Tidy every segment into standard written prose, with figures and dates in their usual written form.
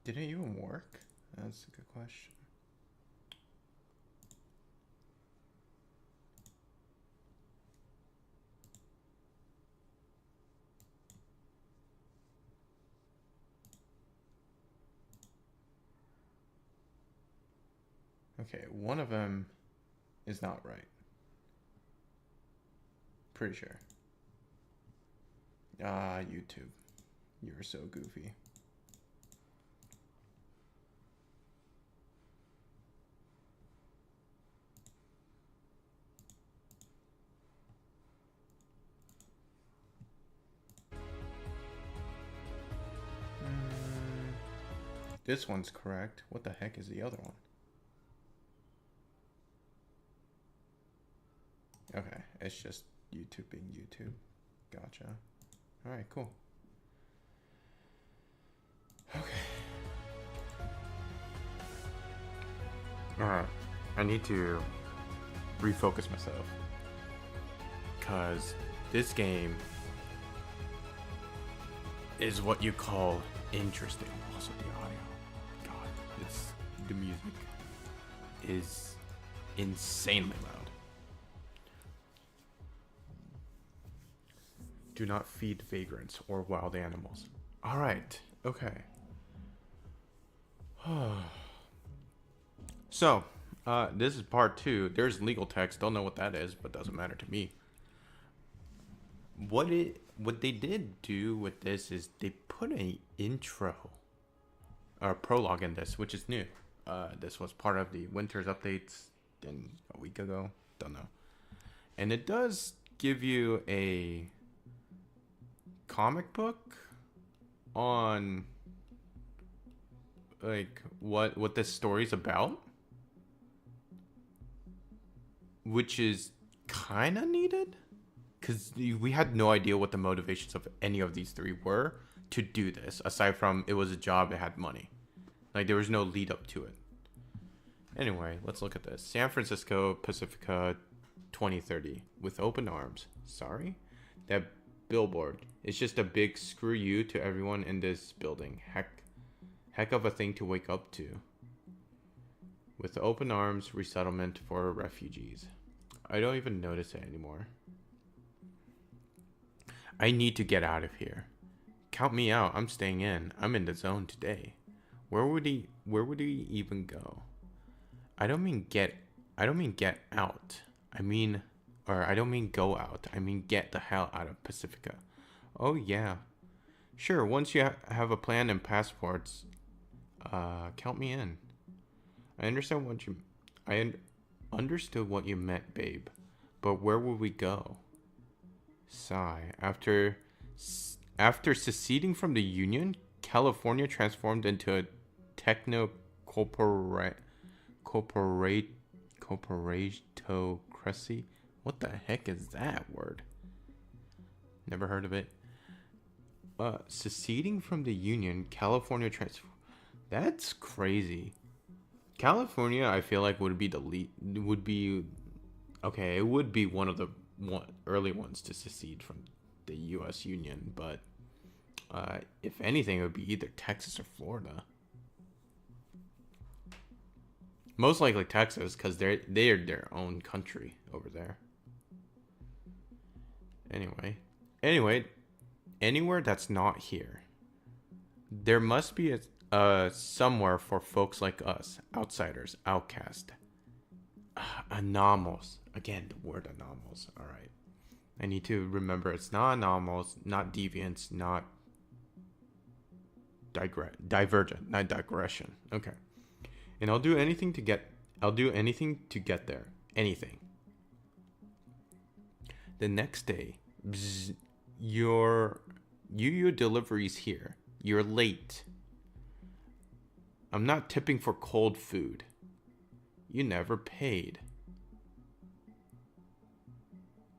Did it even work? That's a good question. Okay, one of them is not right. Pretty sure. Ah, YouTube. You're so goofy. This one's correct. What the heck is the other one? Okay, it's just YouTube being YouTube. Gotcha. Alright, cool. Okay. Alright. I need to refocus myself. Because this game is what you call interesting. Also, the audio. God, the music is insanely loud. Do not feed vagrants or wild animals. Alright, okay. So, this is part 2. There's legal text. Don't know what that is, but doesn't matter to me. What they did do with this is they put an intro or prologue in this, which is new. This was part of the winter's updates a week ago. Don't know. And it does give you a comic book on like what this story's about, which is kind of needed because we had no idea what the motivations of any of these three were to do this, aside from it was a job, it had money. Like, there was no lead up to it. Anyway, let's look at this. San Francisco Pacifica 2030 with open arms. Sorry? That billboard. It's just a big screw you to everyone in this building. Heck of a thing to wake up to. With open arms, resettlement for refugees. I don't even notice it anymore. I need to get out of here. Count me out. I'm staying in. I'm in the zone today. Where would he even go? I don't mean get out. I don't mean go out. I mean get the hell out of Pacifica. Oh yeah. Sure, once you have a plan and passports, count me in. I understood what you meant, babe. But where will we go? Sigh. After seceding from the Union, California transformed into a techno corporatocracy. What the heck is that word? Never heard of it. Seceding from the Union, California That's crazy. California, I feel like would be it would be one of the early ones to secede from the U.S. Union, but if anything, it would be either Texas or Florida. Most likely Texas, because they're their own country over there. Anyway, anywhere that's not here. There must be a somewhere for folks like us, outsiders, outcast, anomals. Again, the word anomals. All right, I need to remember it's not anomals, not deviants, not divergent, not digression. Okay, and I'll do anything to get there. Anything. The next day, your delivery's here. You're late. I'm not tipping for cold food. You never paid.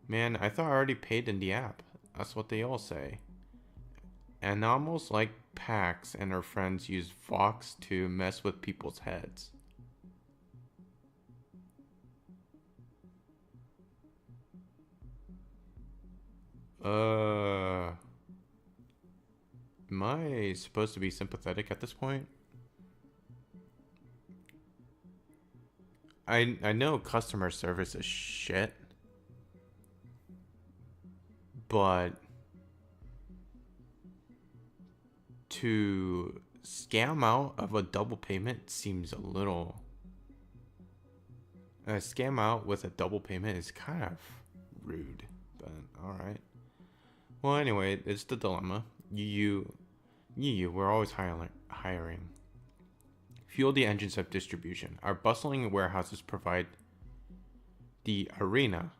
Man, I thought I already paid in the app. That's what they all say. And almost like Pax and her friends use Vox to mess with people's heads. Am I supposed to be sympathetic at this point? I know customer service is shit, but to scam out of a double payment seems a little. A scam out with a double payment is kind of rude, but all right. Well, anyway, it's the dilemma. We're always hiring. Fuel the engines of distribution. Our bustling warehouses provide the arena.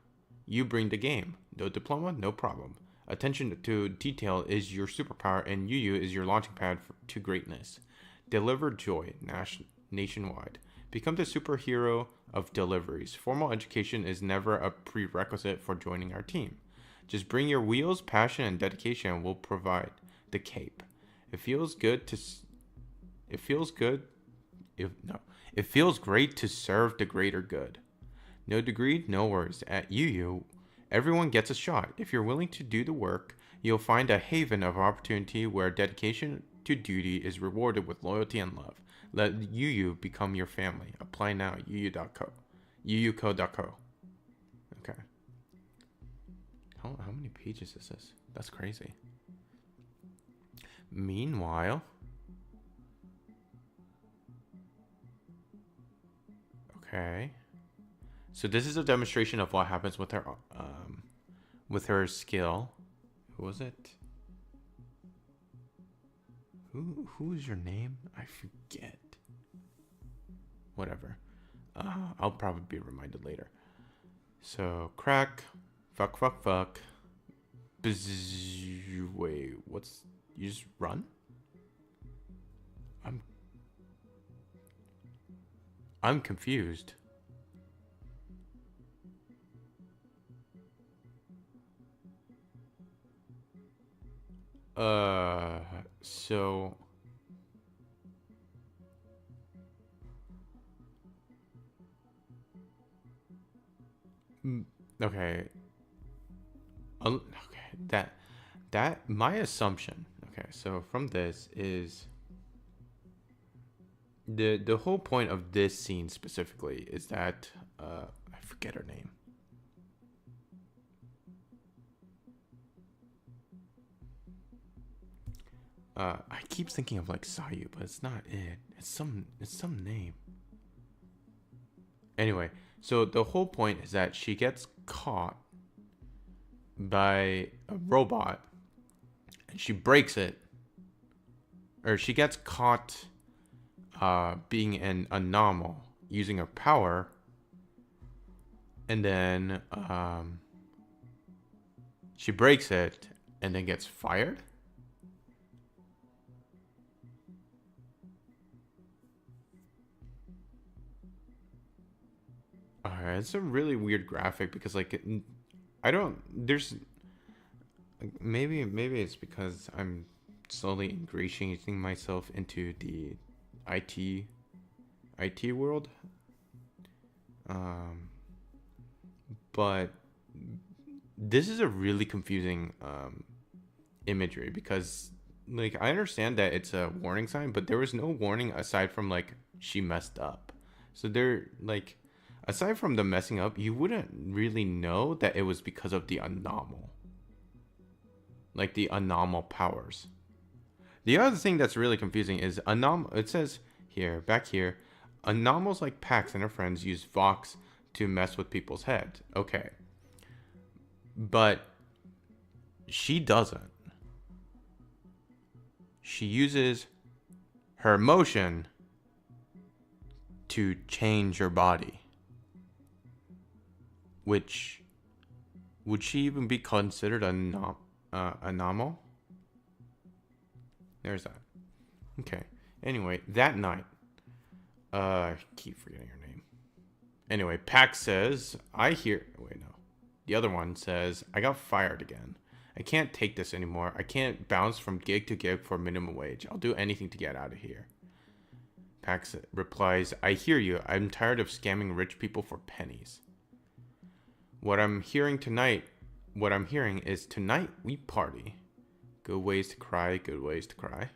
You bring the game. No diploma, no problem. Attention to detail is your superpower, and Yu is your launching pad to greatness. Deliver joy nationwide. Become the superhero of deliveries. Formal education is never a prerequisite for joining our team. Just bring your wheels, passion, and dedication, and we'll provide the cape. It feels good to. It feels good. It feels great to serve the greater good. No degree, no worries. At UU, everyone gets a shot. If you're willing to do the work, you'll find a haven of opportunity where dedication to duty is rewarded with loyalty and love. Let UU become your family. Apply now at uu.co. uuco.co. Okay. How many pages is this? That's crazy. Meanwhile, okay. So this is a demonstration of what happens with her skill. Who was it? Who's your name? I forget. Whatever. I'll probably be reminded later. So crack, fuck. Wait, what's you just run? I'm confused. So okay. Okay, that my assumption. Okay, so from this is the whole point of this scene specifically is that I forget her name. I keep thinking of like Sayu, but it's not it. It's some name. Anyway, so the whole point is that she gets caught by a robot and she breaks it. Or she gets caught being an anomal using her power, and then she breaks it and then gets fired. It's a really weird graphic because like I don't there's maybe it's because I'm slowly ingratiating myself into the IT world. But this is a really confusing imagery because like I understand that it's a warning sign, but there was no warning aside from like she messed up. So they're like aside from the messing up, you wouldn't really know that it was because of the anomal. Like the anomal powers. The other thing that's really confusing is it says here, back here, anomals like Pax and her friends use Vox to mess with people's heads. Okay. But she doesn't. She uses her emotion to change her body. Which, would she even be considered anomal? There's that. Okay. Anyway, that night, I keep forgetting her name. Anyway, Pax says, wait, no. The other one says, I got fired again. I can't take this anymore. I can't bounce from gig to gig for minimum wage. I'll do anything to get out of here. Pax replies, I hear you. I'm tired of scamming rich people for pennies. What I'm hearing is tonight we party. Good ways to cry, good ways to cry.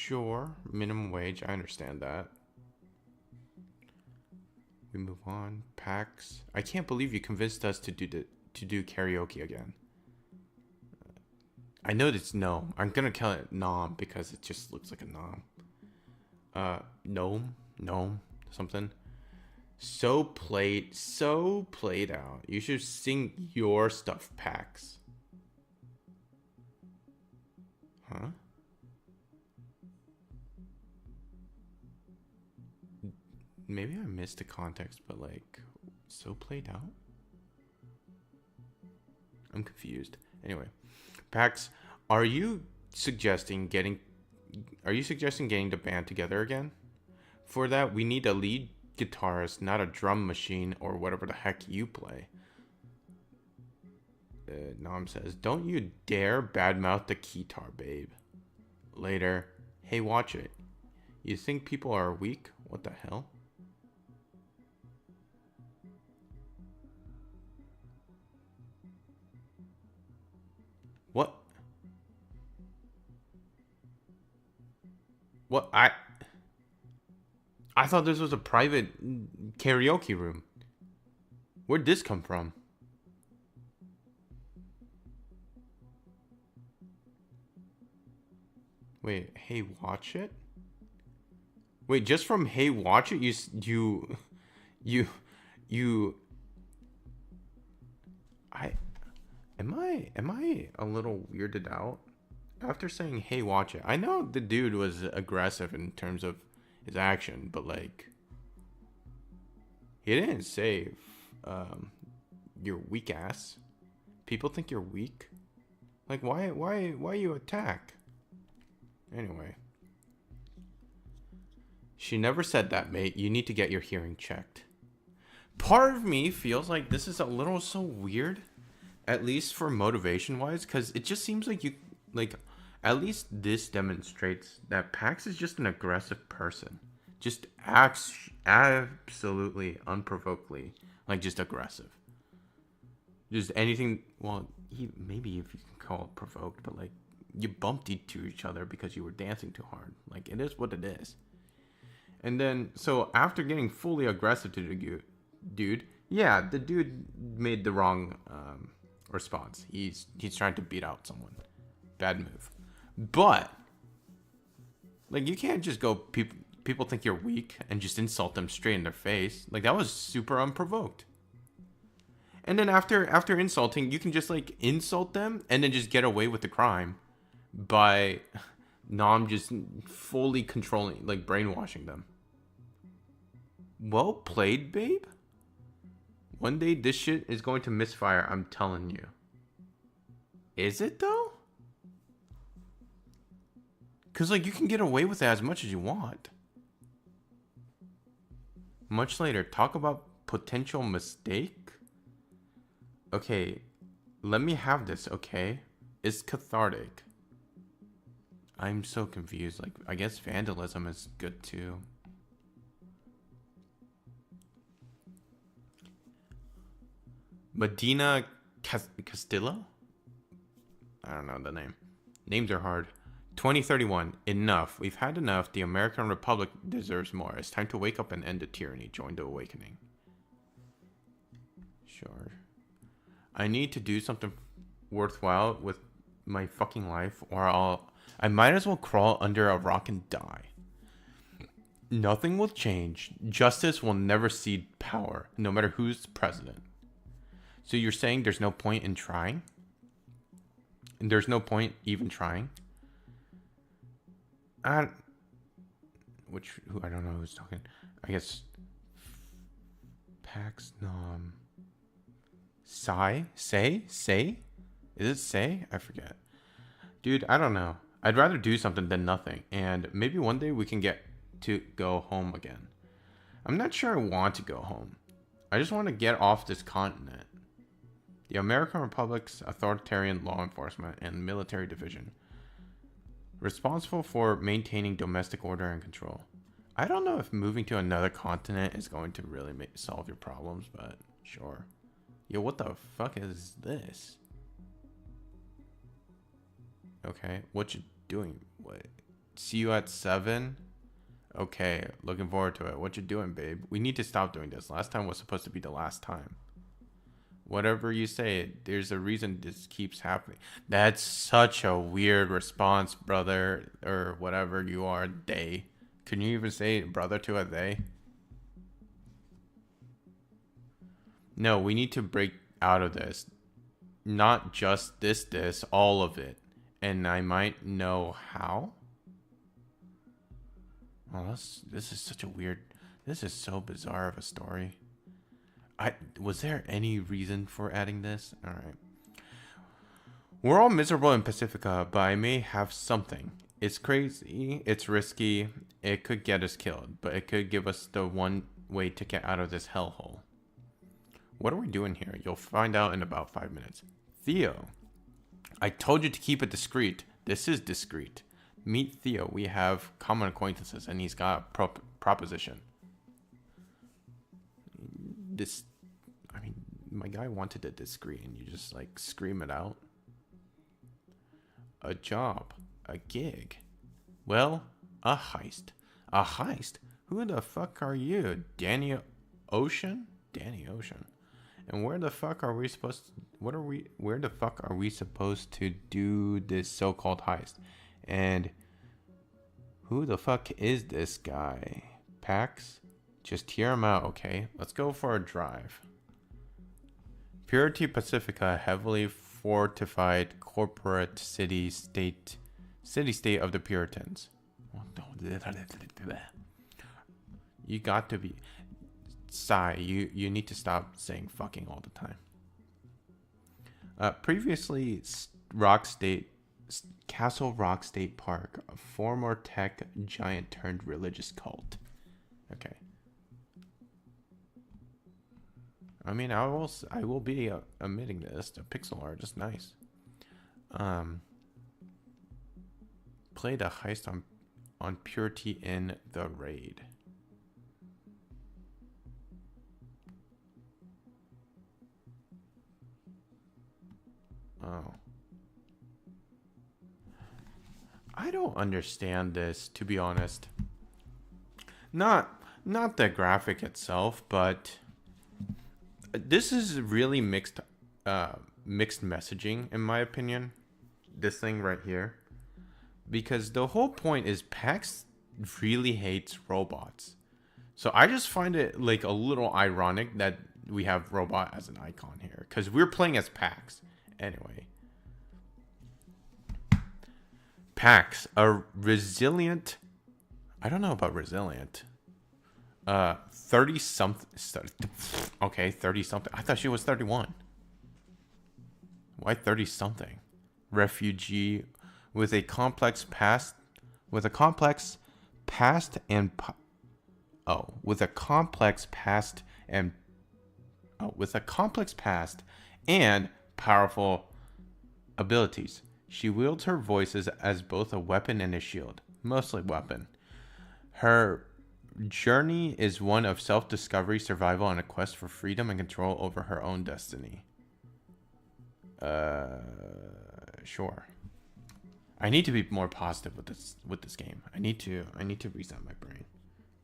Sure, minimum wage. I understand that. We move on. PAX. I can't believe you convinced us to do karaoke again. I know it's no. I'm gonna call it nom because it just looks like a nom. Gnome, something. So played out. You should sing your stuff, PAX. Huh? Maybe I missed the context, but like, so played out? I'm confused. Anyway, Pax, are you suggesting getting the band together again? For that, we need a lead guitarist, not a drum machine or whatever the heck you play. Nom says, don't you dare badmouth the guitar, babe. Later. Hey, watch it. You think people are weak? What the hell? What? What? I thought this was a private karaoke room. Where'd this come from? Wait, hey, watch it? Wait, just from hey, watch it, you am I a little weirded out? After saying hey, watch it, I know the dude was aggressive in terms of his action, but like, he didn't say, you're weak ass. People think you're weak. Like, why you attack? Anyway. She never said that, mate. You need to get your hearing checked. Part of me feels like this is a little so weird, at least for motivation wise, because it just seems like at least this demonstrates that Pax is just an aggressive person. Just acts absolutely unprovokedly, like just aggressive. Just anything, well, maybe if you can call it provoked, but like, you bumped into each other because you were dancing too hard. Like, it is what it is. And then, so after getting fully aggressive to the dude, yeah, the dude made the wrong response. He's trying to beat out someone. Bad move. But, like, you can't just go, people think you're weak and just insult them straight in their face. Like, that was super unprovoked. And then after insulting, you can just, like, insult them and then just get away with the crime by Nom just fully controlling, like, brainwashing them. Well played, babe. One day this shit is going to misfire, I'm telling you. Is it, though? Because, like, you can get away with it as much as you want. Much later, talk about potential mistake? Okay, let me have this, okay? It's cathartic. I'm so confused. Like, I guess vandalism is good, too. Medina Castillo? I don't know the name. Names are hard. 2031. Enough. We've had enough. The American Republic deserves more. It's time to wake up and end the tyranny. Join the awakening. Sure. I need to do something worthwhile with my fucking life, or I might as well crawl under a rock and die. Nothing will change. Justice will never cede power, no matter who's president. So you're saying there's no point in trying? And there's no point even trying? I don't know who's talking. I guess Pax Nom. Say? Is it say? I forget. Dude, I don't know. I'd rather do something than nothing. And maybe one day we can get to go home again. I'm not sure I want to go home. I just want to get off this continent. The American Republic's authoritarian law enforcement and military division, responsible for maintaining domestic order and control. I don't know if moving to another continent is going to really solve your problems, but sure. Yo, what the fuck is this? Okay, what you doing? What? See you at 7. Okay, looking forward to it. What you doing, babe? We need to stop doing this. Last time was supposed to be the last time. Whatever you say, there's a reason this keeps happening. That's such a weird response, brother, or whatever you are, they. Can you even say brother to a they? No, we need to break out of this. Not just this, all of it. And I might know how? Oh, this is such a weird... This is so bizarre of a story. Was there any reason for adding this? Alright. We're all miserable in Pacifica, but I may have something. It's crazy, it's risky, it could get us killed, but it could give us the one way to get out of this hellhole. What are we doing here? You'll find out in about 5 minutes. Theo. I told you to keep it discreet. This is discreet. Meet Theo. We have common acquaintances, and he's got a proposition. I mean, my guy wanted it discreet, and you just, like, scream it out. A job. A gig. Well, a heist. A heist? Who the fuck are you? Danny Ocean? Danny Ocean. And where the fuck are we supposed to... Where the fuck are we supposed to do this so-called heist? And who the fuck is this guy? Pax? Just hear him out, okay? Let's go for a drive. Purity Pacifica, heavily fortified corporate city-state of the Puritans. You got to be... Sigh, you need to stop saying fucking all the time. Previously, Castle Rock State Park, a former tech giant turned religious cult. Okay. I mean, I will be admitting this. The pixel art is nice. Played a heist on Purity in the raid. Oh. I don't understand this, to be honest. Not the graphic itself, but this is really mixed messaging, in my opinion. This thing right here. Because the whole point is Pax really hates robots. So I just find it like a little ironic that we have robot as an icon here. Because we're playing as Pax. Anyway. Pax, a resilient... I don't know about resilient. 30-something... Okay, 30-something. I thought she was 31. Why 30-something? Refugee with a complex past... With a complex past and... with a complex past and... with a complex past and powerful abilities. She wields her voices as both a weapon and a shield. Mostly weapon. Her journey is one of self-discovery, survival, and a quest for freedom and control over her own destiny. Sure. I need to be more positive with this game. I need to reset my brain.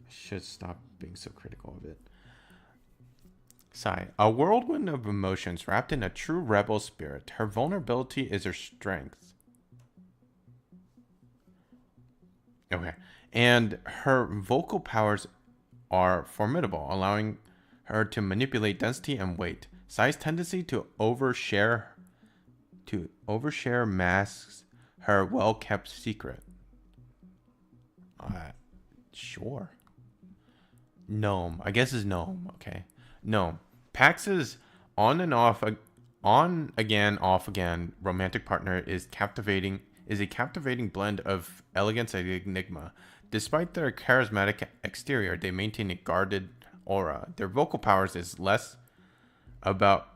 I should stop being so critical of it. Sigh. A whirlwind of emotions wrapped in a true rebel spirit. Her vulnerability is her strength. Okay. And her vocal powers are formidable, allowing her to manipulate density and weight. Sigh's tendency to overshare masks her well-kept secret. Sure. Gnome. I guess it's gnome. Okay. No, Pax's on again, off again romantic partner is a captivating blend of elegance and enigma. Despite their charismatic exterior, they maintain a guarded aura. Their vocal powers is less about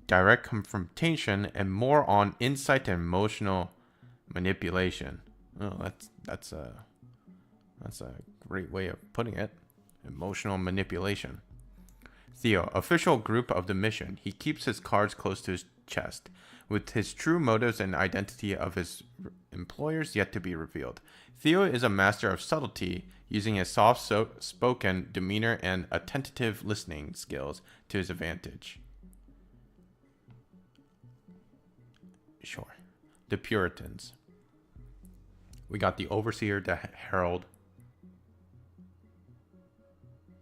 direct confrontation and more on insight and emotional manipulation. Oh, that's a great way of putting it. Emotional manipulation. Theo, official group of the mission. He keeps his cards close to his chest, with his true motives and identity of his employers yet to be revealed. Theo is a master of subtlety, using his soft-spoken demeanor and attentive listening skills to his advantage. Sure. The Puritans. We got the Overseer, the Herald,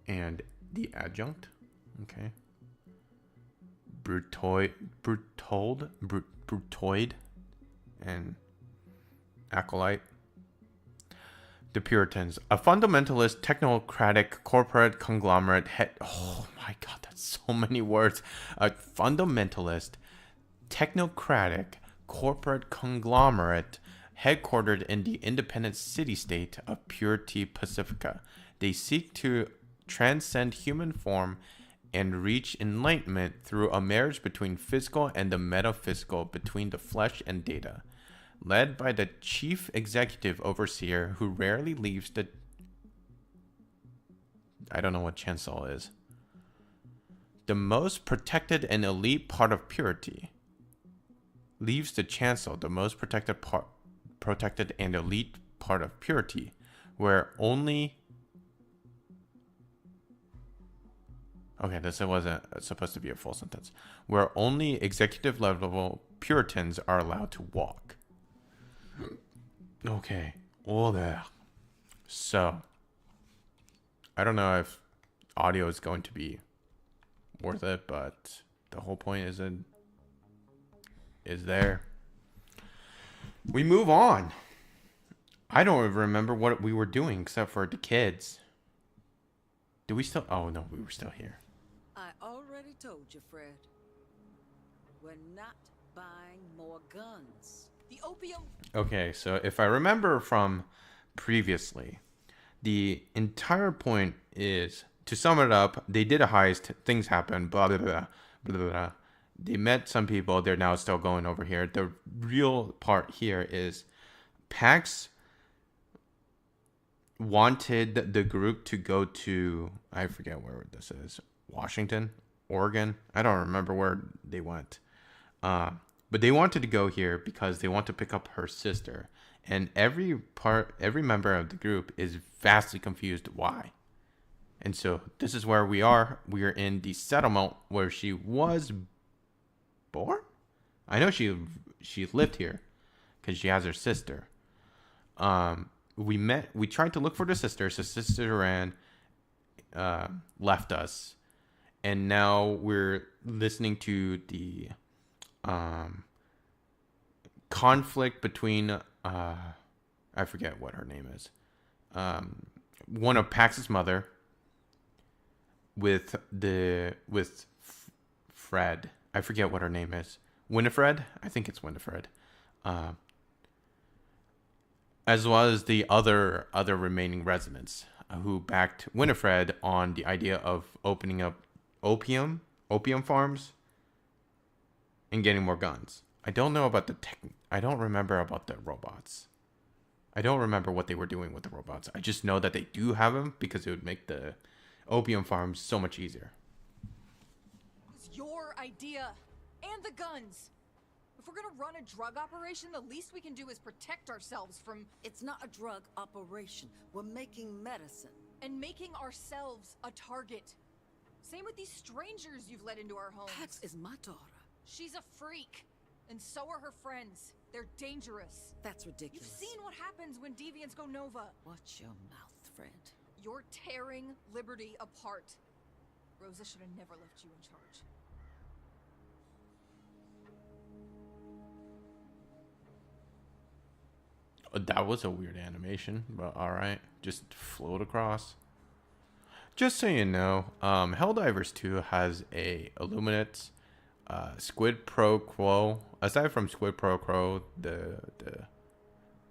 and the Adjunct. Okay. Brutoid, and Acolyte. The Puritans, a fundamentalist, technocratic, corporate conglomerate oh my god, that's so many words. A fundamentalist, technocratic, corporate conglomerate headquartered in the independent city-state of Purity Pacifica. They seek to transcend human form and reach enlightenment through a marriage between physical and the metaphysical, between the flesh and data. Led by the chief executive overseer who rarely leaves the... I don't know what chancel is. The most protected and elite part of purity. Leaves the chancel, the most protected and elite part of purity, where only... Okay, this wasn't supposed to be a full sentence. Where only executive level Puritans are allowed to walk. Okay, all there. So, I don't know if audio is going to be worth it, but the whole point is there. We move on. I don't even remember what we were doing except for the kids. Do we still? Oh no, we were still here. I already told you, Fred. We're not buying more guns. The opium. Okay, so if I remember from previously, the entire point is, to sum it up, they did a heist, things happened, blah, blah, blah, blah, blah. They met some people, they're now still going over here. The real part here is Pax wanted the group to go to, I forget where this is, Washington, Oregon. I don't remember where they went. But they wanted to go here because they want to pick up her sister. And every member of the group is vastly confused why. And so this is where we are. We are in the settlement where she was born? I know she lived here because she has her sister. We tried to look for the sister. So sister ran, left us. And now we're listening to the conflict between I forget what her name is. One of Pax's mother with Fred. I forget what her name is. Winifred? I think it's Winifred. As well as the other remaining residents who backed Winifred on the idea of opening up opium farms and getting more guns. I don't know about I don't remember about the robots. I don't remember what they were doing with the robots. I just know that they do have them because it would make the opium farms so much easier. It's your idea. And the guns. If we're gonna run a drug operation, the least we can do is protect ourselves from... It's not a drug operation. We're making medicine. And making ourselves a target. Same with these strangers you've let into our homes. Pax is my daughter. She's a freak. And so are her friends. They're dangerous. That's ridiculous. You've seen what happens when deviants go nova. Watch your mouth, Fred. You're tearing Liberty apart. Rosa should have never left you in charge. That was a weird animation, but alright. Just float across. Just so you know, Helldivers 2 has a Illuminate Squid Pro Quo. Aside from Squid Pro Quo, there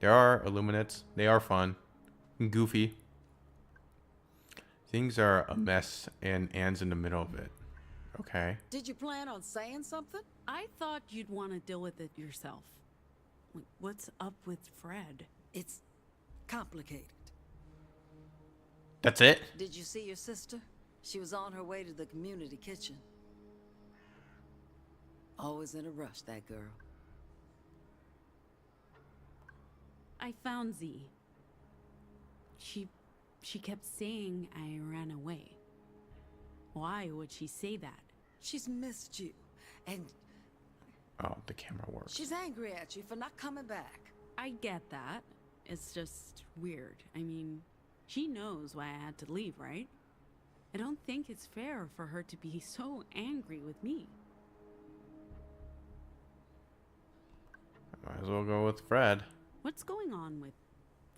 are Illuminates. They are fun. Goofy. Things are a mess and Anne's in the middle of it. Okay. Did you plan on saying something? I thought you'd want to deal with it yourself. What's up with Fred? It's complicated. That's it? Did you see your sister? She was on her way to the community kitchen. Always in a rush, that girl. I found Z. She kept saying I ran away. Why would she say that? She's missed you, and Oh, the camera works. she's angry at you for not coming back. I get that. It's just weird. I mean, she knows why I had to leave, right? I don't think it's fair for her to be so angry with me. Might as well go with Fred. What's going on with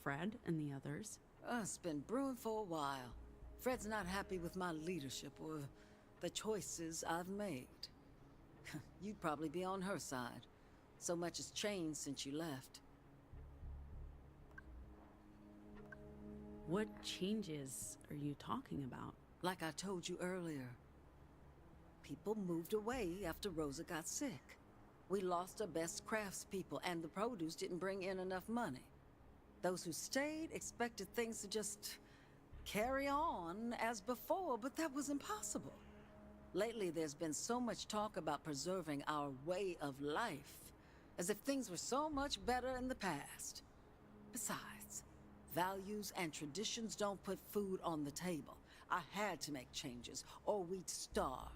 Fred and the others? It's been brewing for a while. Fred's not happy with my leadership or the choices I've made. You'd probably be on her side. So much has changed since you left. What changes are you talking about? Like I told you earlier, people moved away after Rosa got sick. We lost our best craftspeople, and the produce didn't bring in enough money. Those who stayed expected things to just carry on as before, but that was impossible. Lately, there's been so much talk about preserving our way of life, as if things were so much better in the past. Besides, values and traditions don't put food on the table. I had to make changes, or we'd starve.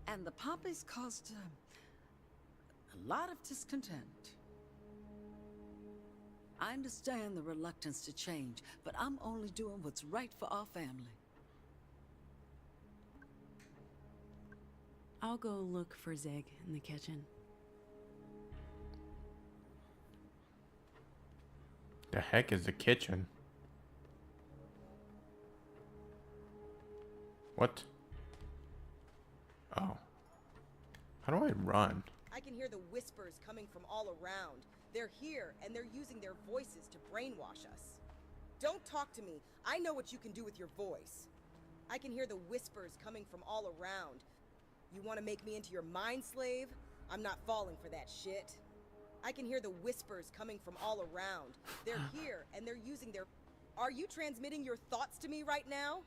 And the poppies caused a lot of discontent. I understand the reluctance to change, but I'm only doing what's right for our family. I'll go look for Zig in the kitchen. The heck is the kitchen? What? Oh. How do I run? I can hear the whispers coming from all around. They're here, and they're using their voices to brainwash us. Don't talk to me. I know what you can do with your voice. I can hear the whispers coming from all around. You want to make me into your mind slave? I'm not falling for that shit. I can hear the whispers coming from all around. They're here, and they're using their... Are you transmitting your thoughts to me right now?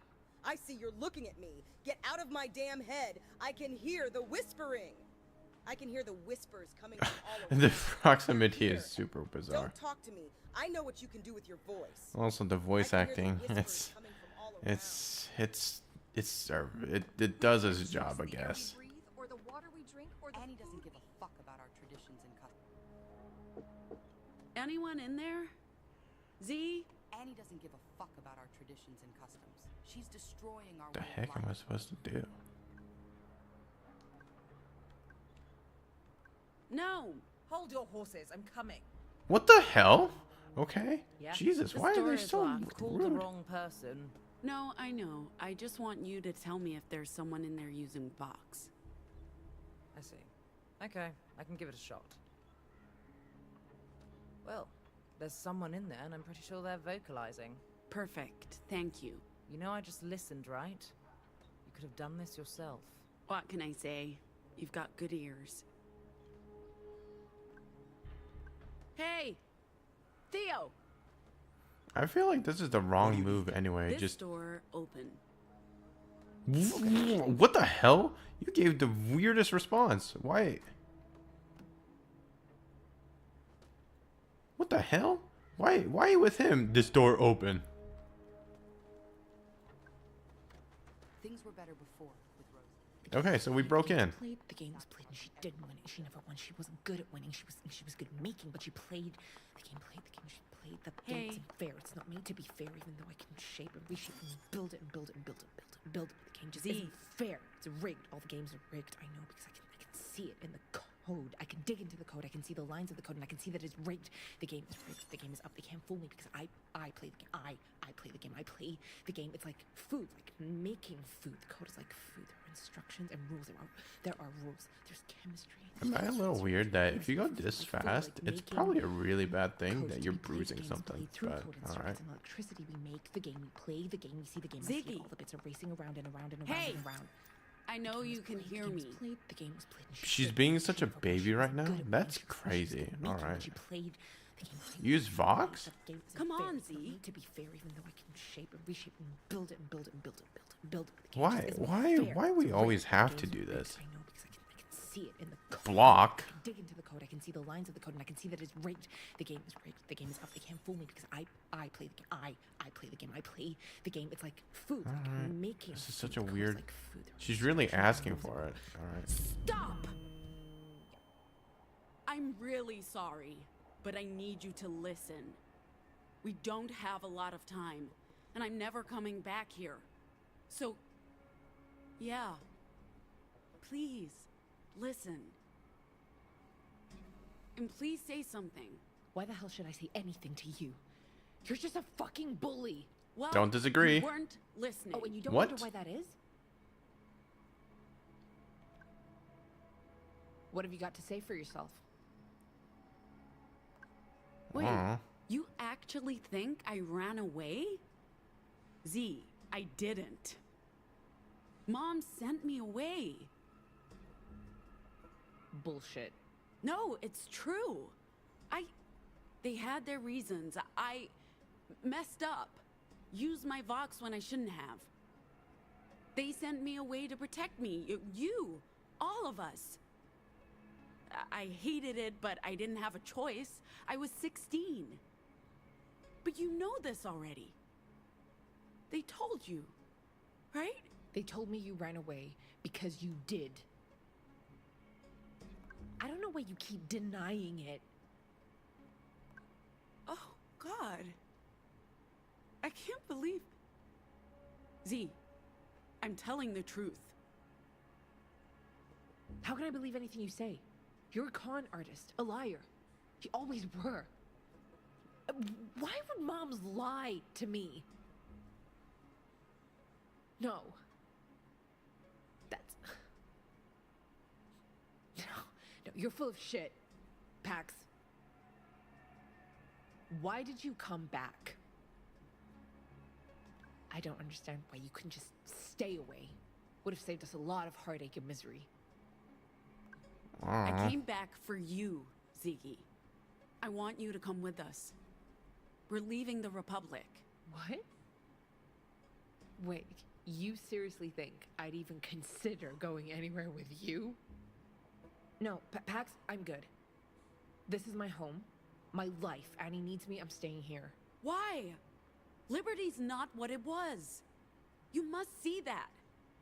I see you're looking at me. Get out of my damn head. I can hear the whispering. I can hear the whispers coming from all around. The proximity They're is here. super bizarre. Don't talk to me. I know what you can do with your voice. Also, the voice I can hear the acting. whispers coming from all around. It does its job, I guess. Breathe, or the water we drink, or the Annie doesn't food give we a fuck about our traditions and customs. Anyone in there? Z? Annie doesn't give a fuck about our traditions and customs. She's destroying our The way heck of am I life. supposed to do? No! Hold your horses, I'm coming. What the hell? Okay. Yeah? Jesus, The why are door they is so locked. Called the rude? wrong person. No, I know. I just want you to tell me if there's someone in there using Vox. I see. Okay, I can give it a shot. Well, there's someone in there, and I'm pretty sure they're vocalizing. Perfect. Thank you. You know, I just listened, right? You could have done this yourself. What can I say? You've got good ears. Hey! Theo! I feel like this is the wrong move anyway. This Just door open. what the hell? You gave the weirdest response. Why? What the hell? Why are you with him? This door open. Things were better before with Rose. Okay, so we broke in. The game was played and she didn't win it. She never won. She wasn't good at winning. She was good at making, but she played the game. She played the game. It's fair. It's not made to be fair, even though I can shape and reshape and build it and build it and build it and build it and build it. The game just isn't fair. It's rigged. All the games are rigged. I know because I can see it in the code. I can dig into the code. I can see the lines of the code and I can see that it's rigged. The game is rigged. The game is up. They can't fool me because I play the game. I play the game. I play the game. It's like food, like making food. The code is like food. There are instructions and rules. There are rules. There's chemistry. Am I a little weird that if you go this fast, it's probably a really bad thing that you're bruising something, but alright. Electricity, we make the game, we play the game, we see the game, we see Ziggy. all the bits are racing around and around and around Hey! and around. I know you can hear me. The game was played and she She's did being win. such She a never won. baby She right was now? good at winning. That's She was crazy. good at making, but Alright. she played the game. Use Vox? The game isn't Come fair. on, It's not Z. made to be fair, even though I can shape and reshape and build it and build it and build it and build it and build it. The game Why? just isn't Why? fair. Why It's we rigged. always The have to game's do rigged. this? I know because I can see it in the code. Block. I can dig into the code. I can see the lines of the code, and I can see that it's rigged. The game is rigged. The game is up. They can't fool me because I play the game. I play the game. I play the game. It's like food. Like I'm making. This is such a food. weird. Like food. There are She's really instructions, asking for it. All right. Stop! I'm really sorry, but I need you to listen. We don't have a lot of time, and I'm never coming back here. So, yeah. Please, listen. And please say something. Why the hell should I say anything to you? You're just a fucking bully. Well, Don't disagree. You weren't listening. Oh, and you don't What? wonder why that is? What have you got to say for yourself? Wait, Aw. you actually think I ran away? Z, I didn't. Mom sent me away. Bullshit. No, it's true. They had their reasons. I messed up. Used my Vox when I shouldn't have. They sent me away to protect me. You. All of us. I hated it, but I didn't have a choice. I was 16. But you know this already. They told you, right? They told me you ran away because you did. I don't know why you keep denying it. Oh, God. I can't believe... Z, I'm telling the truth. How can I believe anything you say? You're a con artist, a liar. You always were. Why would moms lie to me? No. That's... No, you're full of shit, Pax. Why did you come back? I don't understand why you couldn't just stay away. Would have saved us a lot of heartache and misery. I came back for you, Ziggy. I want you to come with us. We're leaving the Republic. What? Wait, you seriously think I'd even consider going anywhere with you? No, Pax, I'm good. This is my home, my life. Annie needs me, I'm staying here. Why? Liberty's not what it was. You must see that.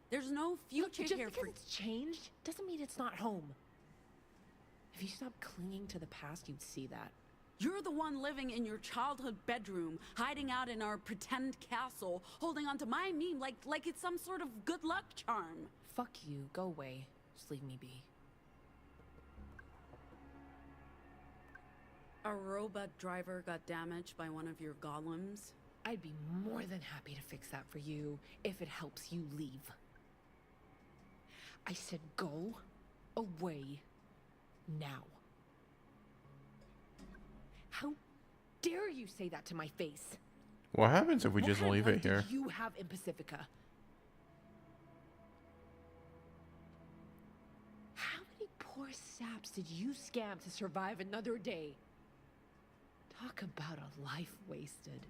There's no future Just here because for... it's changed doesn't mean it's not home. If you stop clinging to the past, you'd see that. You're the one living in your childhood bedroom, hiding out in our pretend castle, holding onto my meme like it's some sort of good luck charm. Fuck you, go away. Just leave me be. A robot driver got damaged by one of your golems. I'd be more than happy to fix that for you, if it helps you leave. I said go away now. How dare you say that to my face? What happens if we just What leave kind it of life here? did you have in Pacifica? How many poor saps did you scam to survive another day? Talk about a life wasted.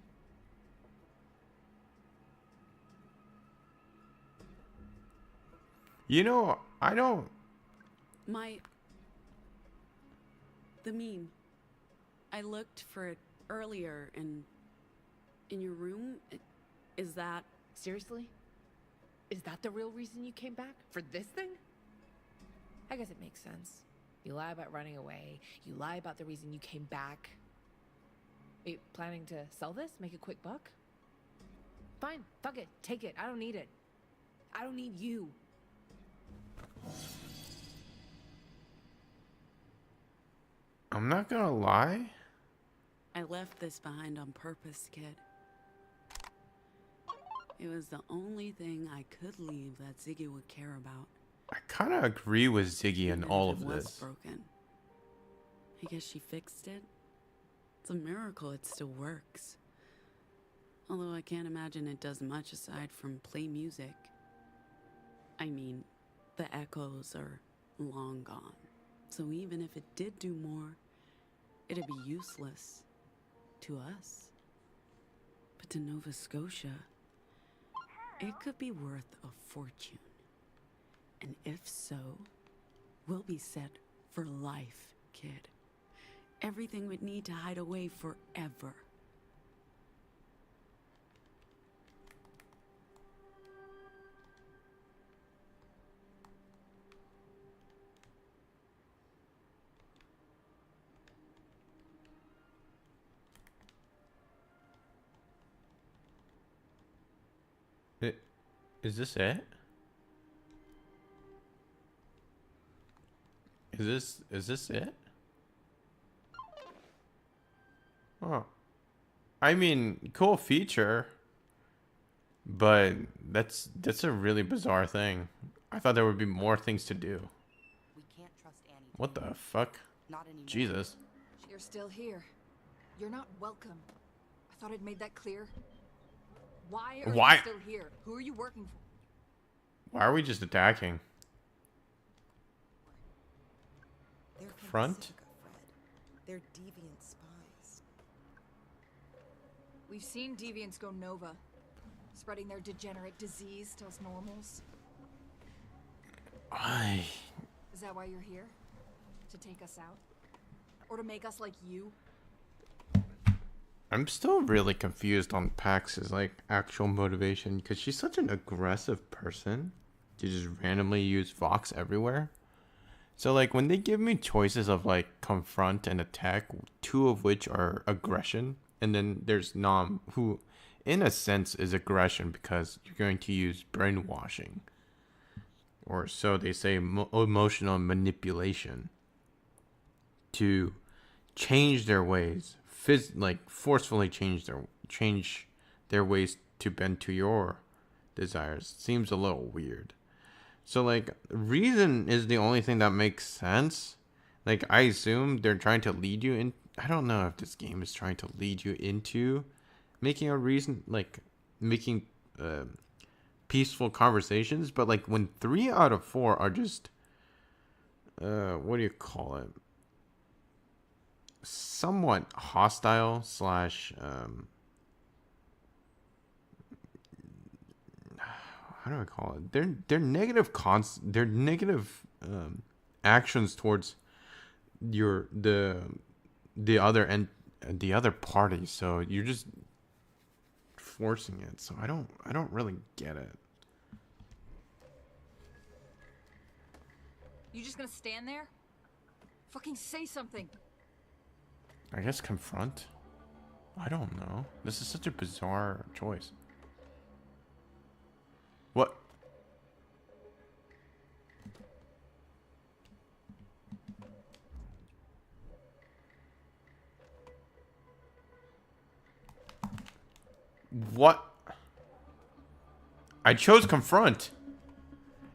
You know, I don't. The meme. I looked for it earlier in your room. Is that... Seriously? Is that the real reason you came back? For this thing? I guess it makes sense. You lie about running away. You lie about the reason you came back. Are you planning to sell this? Make a quick buck? Fine. Fuck it. Take it. I don't need it. I don't need you. I'm not gonna lie. I left this behind on purpose, kid. It was the only thing I could leave that Ziggy would care about. I kind of agree with Ziggy in Even if all it of was this. broken. I guess she fixed it. It's a miracle it still works. Although I can't imagine it does much aside from play music. I mean, the echoes are long gone. So even if it did do more, it'd be useless to us. But to Nova Scotia, it could be worth a fortune. And if so, we'll be set for life, kid. Everything would need to hide away forever. Is this it? Is this it? Oh. I mean, cool feature. But that's a really bizarre thing. I thought there would be more things to do. We can't trust Annie. What the fuck? Not anymore. Jesus. You're still here. You're not welcome. I thought I'd made that clear. Why are Why? you still here? Who are you working for? Why are we just attacking? They're from Front? Pacifica, Fred. They're deviant spies. We've seen deviants go nova, spreading their degenerate disease to us normals. Is that why you're here? To take us out? Or to make us like you? I'm still really confused on Pax's like actual motivation because she's such an aggressive person to just randomly use Vox everywhere. So like when they give me choices of like confront and attack, two of which are aggression, and then there's Nam who in a sense is aggression because you're going to use brainwashing. Or so they say, emotional manipulation to change their ways, forcefully change their ways to bend to your desires. Seems a little weird. So like reason is the only thing that makes sense. Like I assume they're trying to lead you in. I don't know if this game is trying to lead you into making a reason, like making peaceful conversations. But like when 3 out of 4 are just what do you call it? Somewhat hostile slash how do I call it? They're negative actions towards the other party. So you're just forcing it. So I don't really get it. You just gonna stand there? Fucking say something. I guess confront. I don't know. This is such a bizarre choice. What? What? I chose confront.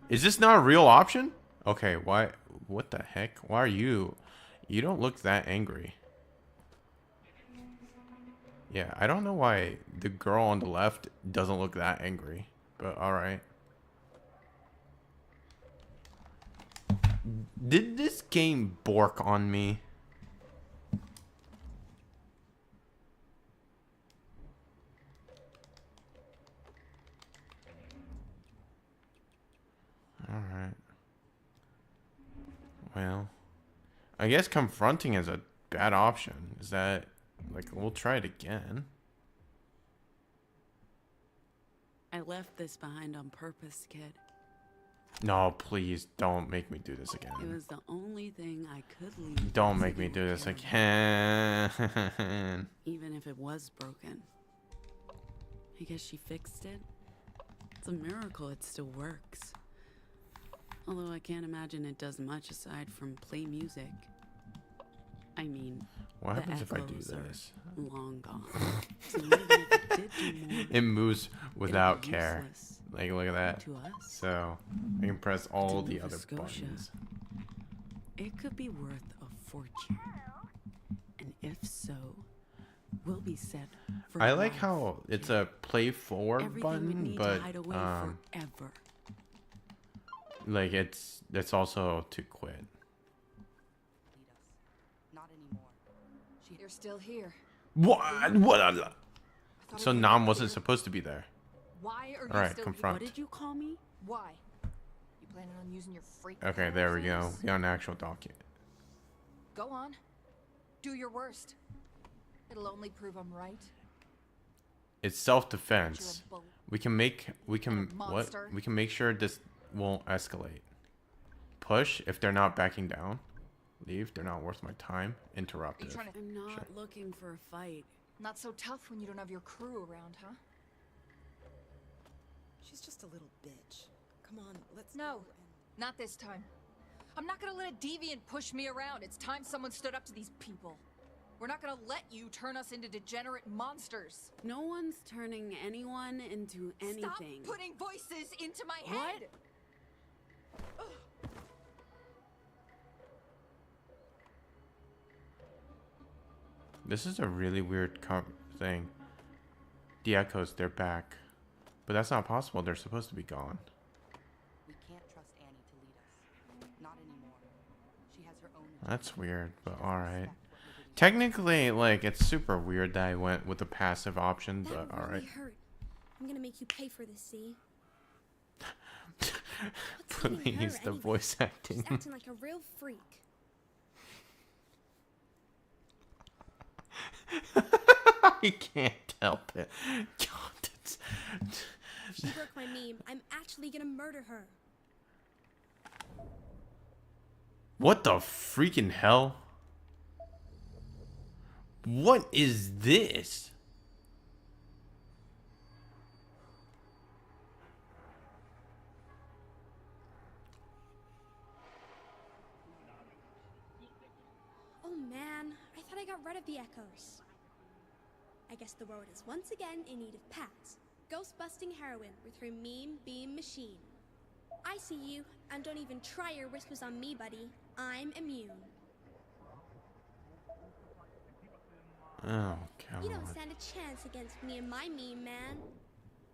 Is this not a real option? Okay, why? What the heck? Why are you? You don't look that angry. Yeah, I don't know why the girl on the left doesn't look that angry, but alright. Did this game bork on me? Alright. Well, I guess confronting is a bad option. Is that... Like, we'll try it again. I left this behind on purpose, kid. No, please don't make me do this It again. was the only thing I could leave. Don't as make me you do were this carrying. again. Even if it was broken. I guess she fixed it. It's a miracle it still works. Although I can't imagine it does much aside from play music. I mean, What the happens if I do echoes are this? long gone. So maybe if it did do more, It moves without it'd be care. useless Like, look at that. to us. So, I can press all To the Nova other Scotia. buttons. It could be worth a fortune. And if so, we'll be set for I like life, how it's kid. a play forward Everything would button, need but to hide away forever. like it's also to quit. Lead us. Not anymore. You're still here. What? What? I thought So I made Nam that wasn't clear. supposed to be there. Why are you Alright, still confront. What did you call me? Why? You Planning on using your freak. Okay, there we go. powers? We got an actual document. Go on. Do your worst. It'll only prove I'm right. It's self-defense. You're a We can monster. We can make sure this won't escalate. Push if they're not backing down. Leave, they're not worth my time. Interruptive. trying to- I'm not Sure. looking for a fight. Not so tough when you don't have your crew around, huh? She's just a little bitch. Come on, let's No, go and... not this time. I'm not gonna let a deviant push me around. It's time someone stood up to these people. We're not gonna let you turn us into degenerate monsters. No one's turning anyone into anything. Stop putting voices into my What? head! This is a really weird thing. The echoes, they're back. But that's not possible. They're supposed to be gone. We can't trust Annie to lead us. Not anymore. She has her own. That's weird, but She doesn't alright. respect what liberty Technically, like, it's super weird that I went with the passive option, That but really alright. hurt. I'm gonna make you pay for this, see? What's eating her Please, the anyway? voice acting. She's acting like a real freak. I can't help it. God, it's... If she broke my meme, I'm actually gonna murder her. What the freaking hell? What is this? Oh man, I thought I got rid of the echoes. I guess the world is once again in need of Pat, ghost-busting heroine with her meme beam machine. I see you, and don't even try your whispers on me, buddy. I'm immune. Oh, You don't God. stand a chance against me and my meme, man.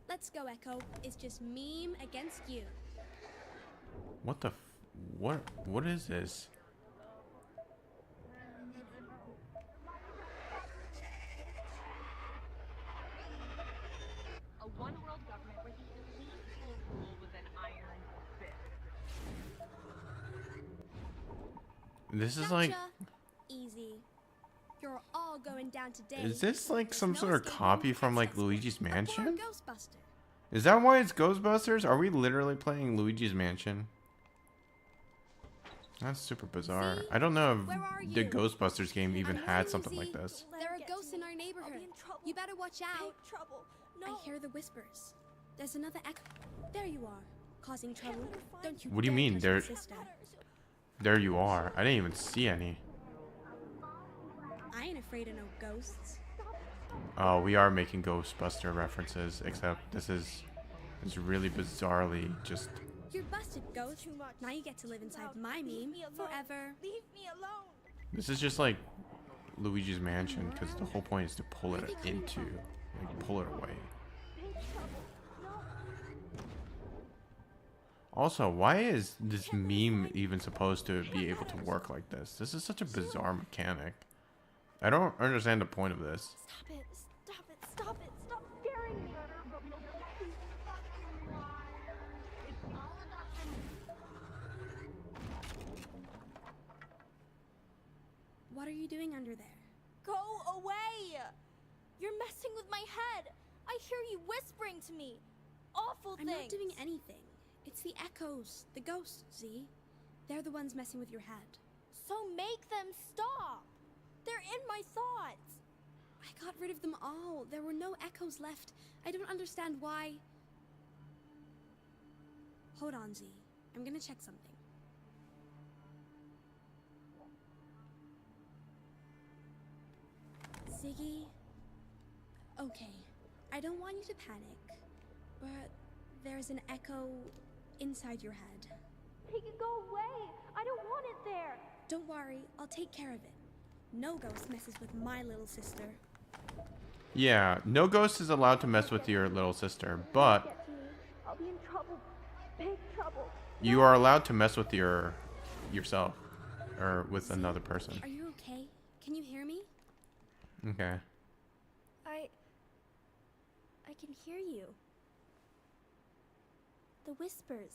Let's go, Echo. It's just meme against you. What the... What is this? A one-world government where the elite will rule with an iron fist. This is Gotcha. like... Easy. You're all going down today. Is this like There's some no sort of escaping copy from Pat's like exploit. Luigi's A poor Mansion? Ghostbuster. Is that why it's Ghostbusters? Are we literally playing Luigi's Mansion? That's super bizarre. See? I don't know Where are if the you? Ghostbusters game even I'm had warning something you, like Z. this. There are ghosts in our neighborhood. You better watch out. Trouble. I hear the whispers. There's another echo. There you are, causing trouble. Don't you What do you dare mean, touch there- my sister. There you are. I didn't even see any. I ain't afraid of no ghosts. Oh, we are making Ghostbuster references, except this is really bizarrely just... You're busted, ghost. Now you get to live inside my meme forever. Leave me alone. This is just like Luigi's Mansion, because the whole point is to pull it into, like, pull it away. Also, why is this meme even supposed to be able to work like this? This is such a bizarre mechanic. I don't understand the point of this. Stop it. Stop it. Stop it. Stop scaring me. What are you doing under there? Go away. You're messing with my head. I hear you whispering to me. Awful I'm things. not doing anything. It's the echoes, the ghosts, Z. They're the ones messing with your head. So make them stop. They're in my thoughts. I got rid of them all. There were no echoes left. I don't understand why. Hold on, Z. I'm gonna check something. Ziggy. Okay, I don't want you to panic, but there's an echo inside your head. Make it go away. I don't want it there. Don't worry, I'll take care of it. No ghost messes with my little sister. Yeah, no ghost is allowed to mess with your little sister, but Get to me. I'll be in trouble. Big trouble. you are allowed to mess with yourself or with another person. Are you okay? Can you hear me? Okay. I can hear you. The whispers.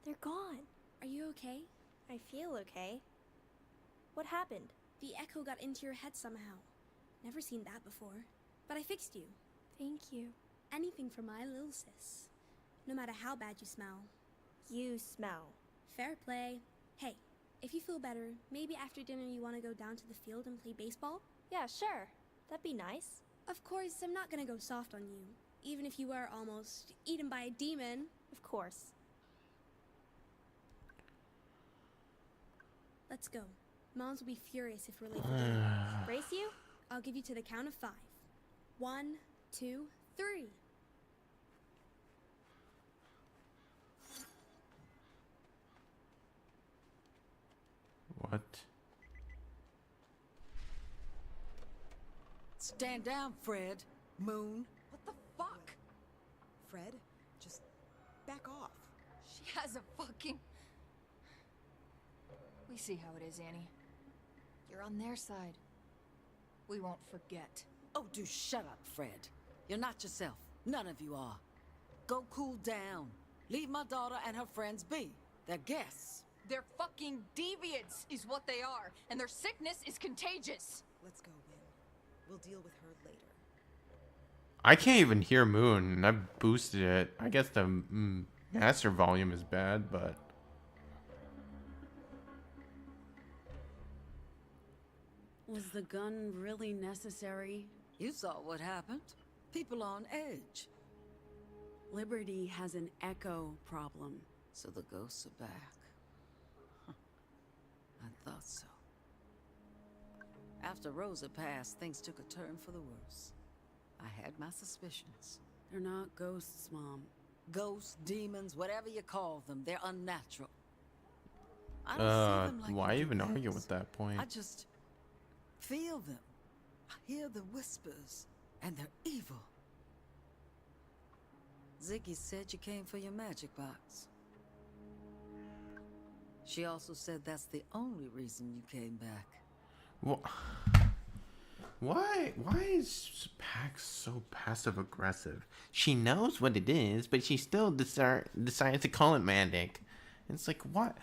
They're gone. Are you okay? I feel okay. What happened? The echo got into your head somehow. Never seen that before. But I fixed you. Thank you. Anything for my little sis. No matter how bad you smell. You smell. Fair play. Hey, if you feel better, maybe after dinner you want to go down to the field and play baseball? Yeah, sure. That'd be nice. Of course, I'm not gonna go soft on you. Even if you were almost eaten by a demon. Of course. Let's go. Moms will be furious if we're late for dinner. Brace you? I'll give you to the count of 5. 1, 2, 3. What? Stand down, Fred. Moon. What the fuck? Fred, just back off. She has a fucking... We see how it is, Annie. You're on their side. We won't forget. Oh, do shut up, Fred. You're not yourself. None of you are. Go cool down. Leave my daughter and her friends be. They're guests. They're fucking deviants, is what they are, and their sickness is contagious. Let's go, Win. We'll deal with her later. I can't even hear Moon, and I boosted it. I guess the master volume is bad, but... Was the gun really necessary? You saw what happened. People on edge. Liberty has an echo problem. So the ghosts are back. Huh. I thought so. After Rosa passed, things took a turn for the worse. I had my suspicions. They're not ghosts, Mom. Ghosts, demons, whatever you call them, they're unnatural. I don't see them like why you even do, argue Max. with that point? I just feel them. I hear the whispers, and they're evil. Ziggy said you came for your magic box. She also said that's the only reason you came back. Why is Pax so passive aggressive? She knows what it is, but she still decides to call it magic. It's like, why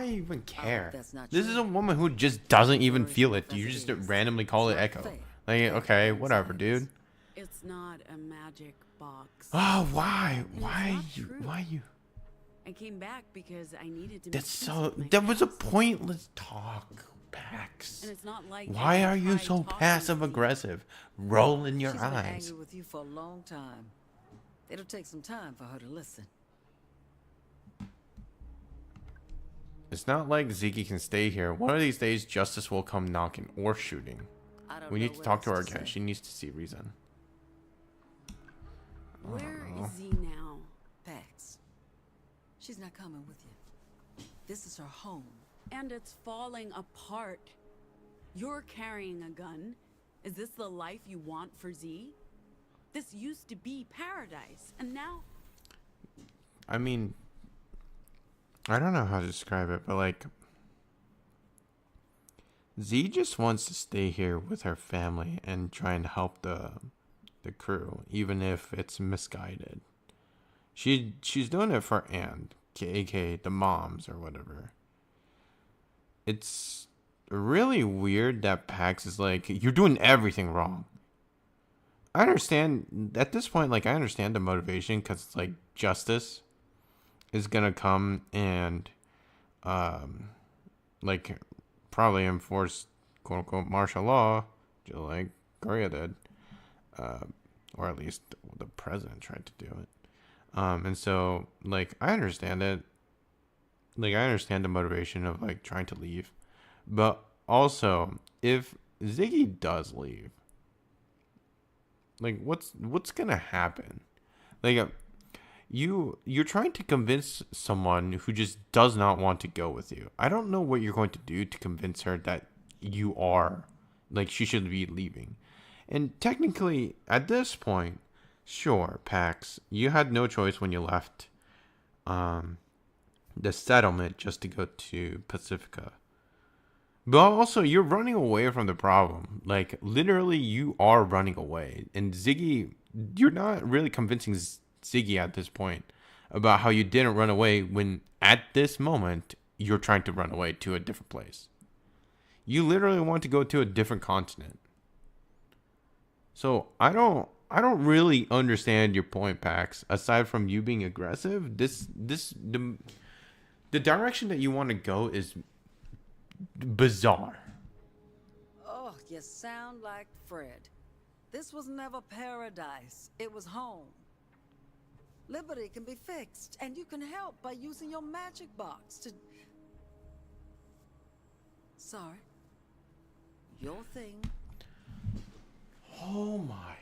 even care? that's not This true. is a woman who just doesn't even Worries feel it. as You it just is. randomly call it It's not Echo. fair. Like, Fair okay, both whatever, sides. dude. It's not a magic box. Oh, why not you? true. Why you? I came back because I needed to. That's make peace so. with my That was a past. pointless talk, Pax. And it's not like. Why I are you tried so talking passive to you. aggressive? Rolling your She's been eyes. angry with you for a long time. It'll take some time for her to listen. It's not like Ziggy can stay here. One of these days, justice will come knocking or shooting. I don't We know need to what talk to else her again. say. She needs to see reason. Where know. is he now? Pax. She's not coming with you. This is her home. And it's falling apart. You're carrying a gun. Is this the life you want for Z? This used to be paradise, and now I mean, I don't know how to describe it, but like, Z just wants to stay here with her family and try and help the crew, even if it's misguided. She's doing it for Anne, aka the moms or whatever. It's really weird that Pax is like, you're doing everything wrong. I understand at this point, like, I understand the motivation because it's like justice is gonna come and like probably enforce quote unquote martial law, just like Korea did, or at least the president tried to do it. And so like I understand it, like I understand the motivation of like trying to leave, but also if Ziggy does leave, like what's gonna happen? Like you're trying to convince someone who just does not want to go with you. I don't know what you're going to do to convince her that you are, like, she should be leaving. And technically, at this point, sure, Pax, you had no choice when you left the settlement just to go to Pacifica. But also, you're running away from the problem. Like, literally, you are running away. And Ziggy, you're not really convincing Ziggy at this point about how you didn't run away when at this moment you're trying to run away to a different place. You literally want to go to a different continent. So I don't really understand your point, Pax. Aside from you being aggressive, the direction that you want to go is bizarre. Oh, you sound like Fred. This was never paradise. It was home. Liberty can be fixed, and you can help by using your magic box to... Sorry. Your thing. Oh my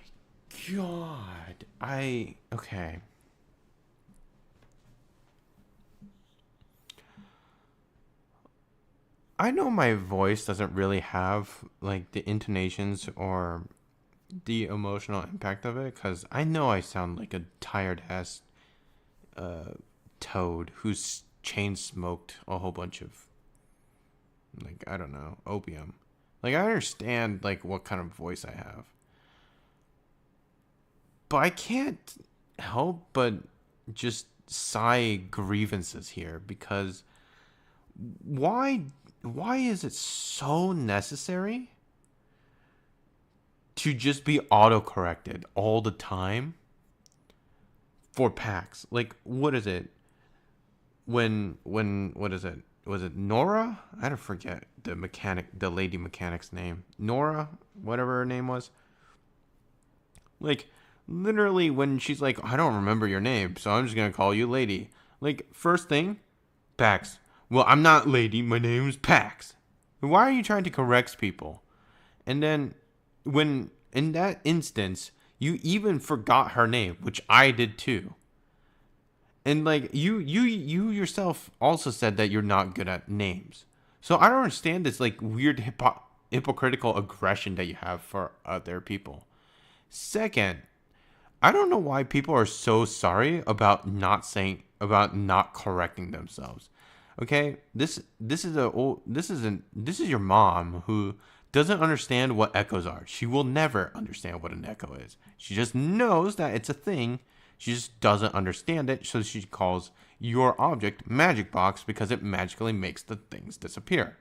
god. Okay. I know my voice doesn't really have like the intonations or the emotional impact of it, because I know I sound like a tired ass toad who's chain smoked a whole bunch of, like, I don't know, opium. Like, I understand like what kind of voice I have, but I can't help but just sigh grievances here, because why is it so necessary to just be auto-corrected all the time for PAX? Like, what is it? When what is it? Was it Nora? I don't forget the lady mechanic's name. Nora, whatever her name was. Like, literally when she's like, I don't remember your name, so I'm just gonna call you Lady. Like, first thing, Pax. Well, I'm not Lady, my name's Pax. Why are you trying to correct people? And then when in that instance you even forgot her name, which I did too. And like you yourself also said that you're not good at names. So I don't understand this like weird hypocritical aggression that you have for other people. Second, I don't know why people are so sorry about not correcting themselves. Okay? This is your mom who doesn't understand what echoes are. She will never understand what an echo is. She just knows that it's a thing. She just doesn't understand it, so she calls your object Magic Box because it magically makes the things disappear.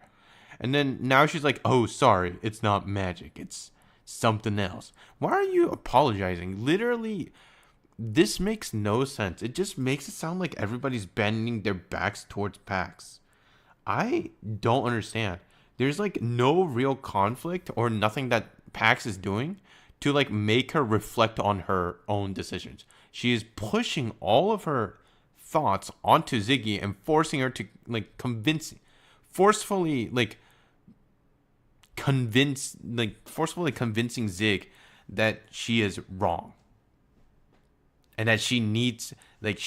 And then now she's like, oh, sorry, it's not magic. It's something else. Why are you apologizing? Literally, this makes no sense. It just makes it sound like everybody's bending their backs towards PAX. I don't understand. There's like no real conflict or nothing that PAX is doing to like make her reflect on her own decisions. She is pushing all of her thoughts onto Ziggy and forcing her to like forcefully convincing Zig that she is wrong. And that she needs, that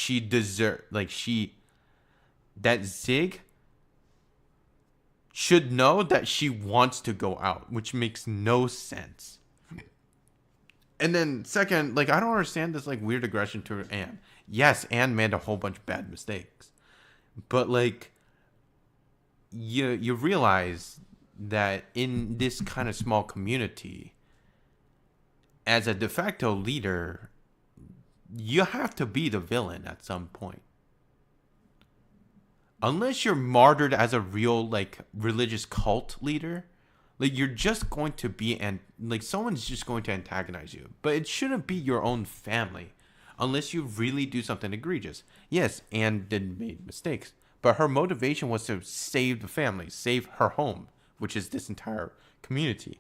Zig should know that she wants to go out, which makes no sense. And then second, like, I don't understand this like weird aggression to Anne. Yes, Anne made a whole bunch of bad mistakes, but like, you realize that in this kind of small community, as a de facto leader, you have to be the villain at some point. Unless you're martyred as a real like religious cult leader, like you're just going to be, and like someone's just going to antagonize you. But it shouldn't be your own family unless you really do something egregious. Yes, Anne did make mistakes, but her motivation was to save the family, save her home, which is this entire community.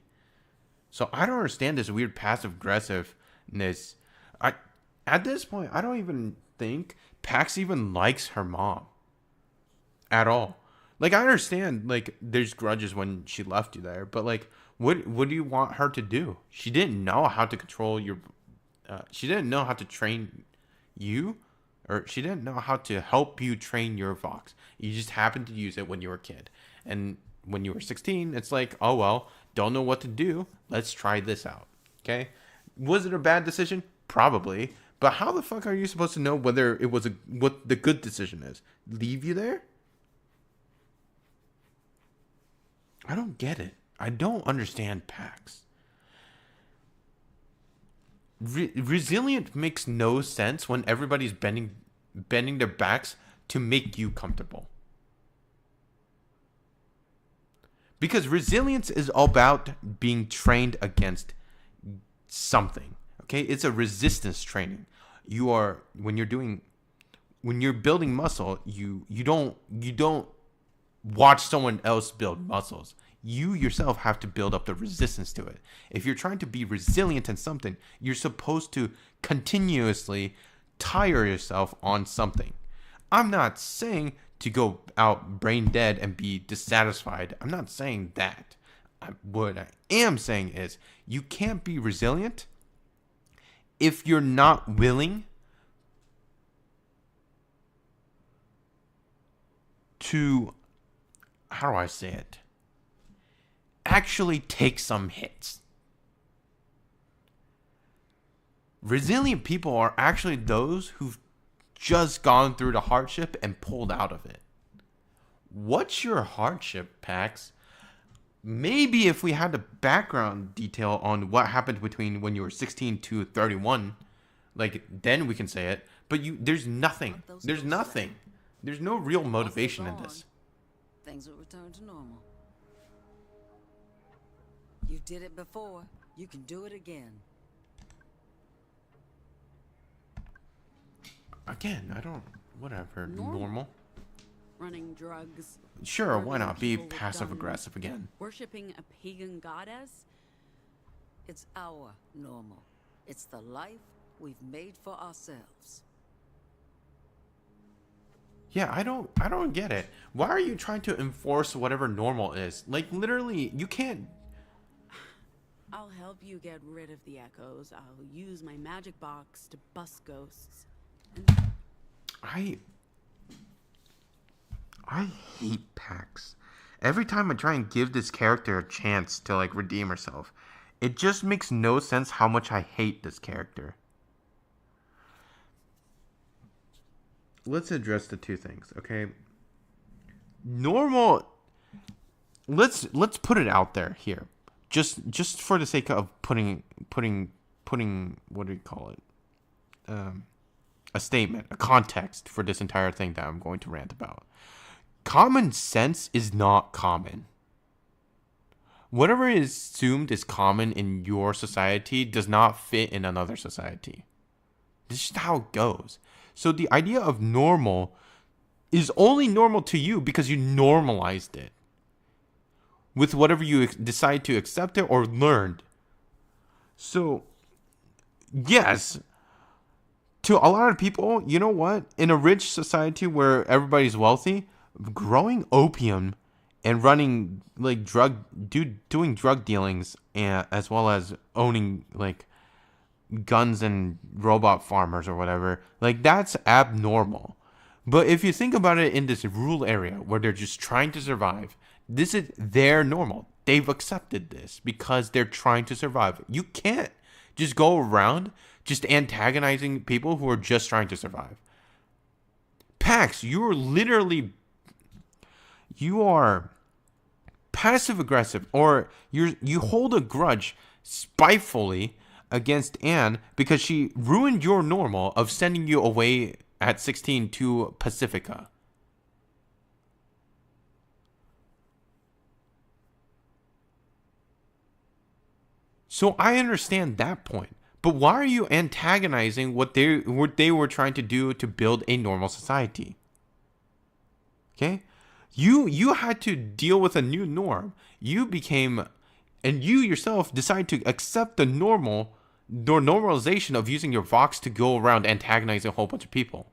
So I don't understand this weird passive aggressiveness. At this point, I don't even think Pax even likes her mom at all. Like, I understand, like, there's grudges when she left you there, but like, what do you want her to do? She didn't know how to control your, she didn't know how to train you, or she didn't know how to help you train your Vox. You just happened to use it when you were a kid. And when you were 16, it's like, oh, well, don't know what to do. Let's try this out. Okay. Was it a bad decision? Probably. But how the fuck are you supposed to know whether it was what the good decision is? Leave you there? I don't get it. I don't understand PAX. Resilient makes no sense when everybody's bending bending their backs to make you comfortable. Because resilience is all about being trained against something. Okay? It's a resistance training. When you're building muscle, you don't watch someone else build muscles. You yourself have to build up the resistance to it. If you're trying to be resilient in something, you're supposed to continuously tire yourself on something. I'm not saying to go out brain dead and be dissatisfied. I'm not saying that. What I am saying is you can't be resilient if you're not willing to, how do I say it, actually take some hits. Resilient people are actually those who've just gone through the hardship and pulled out of it. What's your hardship, Pax? Maybe if we had the background detail on what happened between when you were 16 to 31, like then we can say it. But there's nothing. There's nothing. There's no real motivation in this. Things will return to normal. You did it before. You can do it again. Again, I don't. Whatever. Normal. Running drugs. Sure, why not be people with passive guns, aggressive again? Worshipping a pagan goddess. It's our normal. It's the life we've made for ourselves. Yeah, I don't get it. Why are you trying to enforce whatever normal is? Like literally, you can't. I'll help you get rid of the echoes. I'll use my magic box to bust ghosts. I hate Pax. Every time I try and give this character a chance to like redeem herself, it just makes no sense how much I hate this character. Let's address the two things, okay? Normal. Let's put it out there here, just for the sake of putting what do you call it? A statement, a context for this entire thing that I'm going to rant about. Common sense is not common. Whatever is assumed is common in your society does not fit in another society. This is just how it goes. So the idea of normal is only normal to you because you normalized it with whatever you decide to accept it or learned. So, yes, to a lot of people, you know what? In a rich society where everybody's wealthy, growing opium and running like doing drug dealings, and as well as owning like guns and robot farmers or whatever, like that's abnormal. But if you think about it in this rural area where they're just trying to survive, this is their normal. They've accepted this because they're trying to survive. You can't just go around just antagonizing people who are just trying to survive. Pax, you are passive aggressive, or you hold a grudge spitefully against Anne because she ruined your normal of sending you away at 16 to Pacifica. So I understand that point. But why are you antagonizing what they were trying to do to build a normal society? Okay? You had to deal with a new norm. You became, and you yourself decided to accept the normalization of using your Vox to go around antagonizing a whole bunch of people.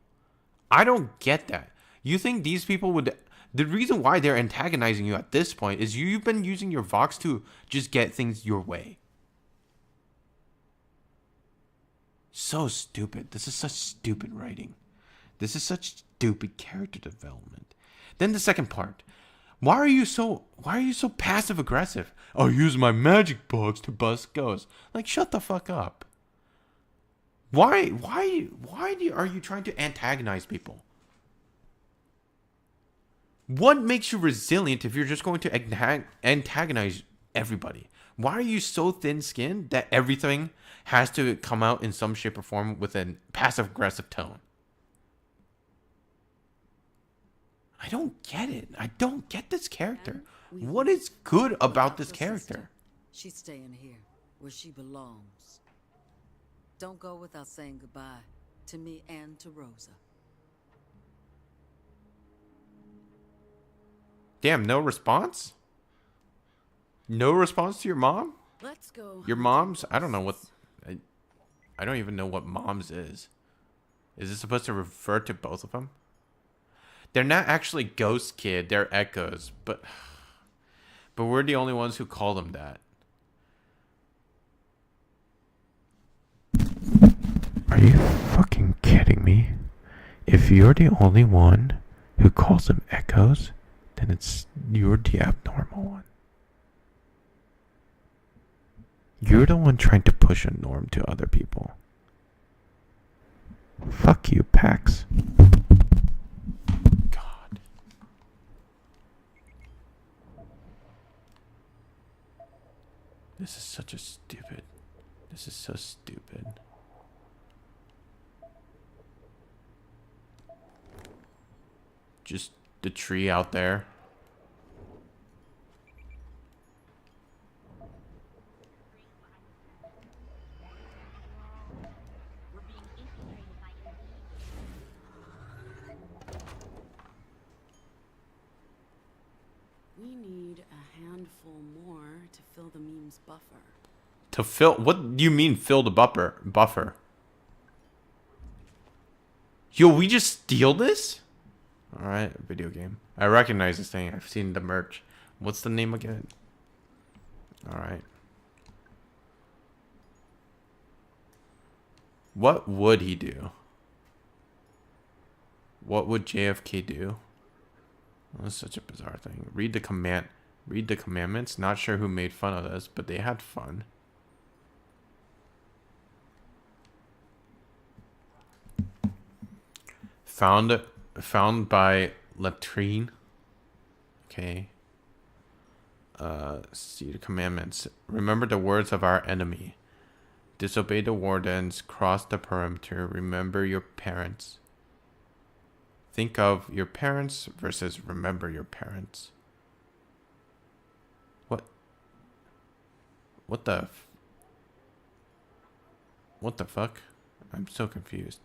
I don't get that. You think these people would... The reason why they're antagonizing you at this point is you've been using your Vox to just get things your way. So stupid. This is such stupid writing. This is such stupid character development. Then the second part. Why are you so passive aggressive? I'll use my magic box to bust ghosts. Like, shut the fuck up. Why are you trying to antagonize people? What makes you resilient if you're just going to antagonize everybody? Why are you so thin-skinned that everything has to come out in some shape or form with a passive-aggressive tone? I don't get it. I don't get this character. We What is good about this your character? sister. She's staying here, where she belongs. Don't go without saying goodbye to me and to Rosa. Damn, no response? No response to your mom? Let's go. Your mom's? I don't know what... I don't even know what mom's is. Is it supposed to refer to both of them? They're not actually Ghost Kid. They're Echoes. But we're the only ones who call them that. Are you fucking kidding me? If you're the only one who calls them Echoes, then you're the abnormal one. You're the one trying to push a norm to other people. Fuck you, Pax. God. This is such a stupid... This is so stupid. Just the tree out there. We need a handful more to fill the meme's buffer. To fill... What do you mean fill the buffer? Yo, we just steal this? Alright, video game. I recognize this thing. I've seen the merch. What's the name again? Alright. What would he do? What would JFK do? Well, that's such a bizarre thing. Read the commandments. Not sure who made fun of this, but they had fun. Found by latrine. Okay. See the commandments. Remember the words of our enemy. Disobey the wardens. Cross the perimeter. Remember your parents. Think of your parents versus remember your parents. What? What the fuck? I'm so confused.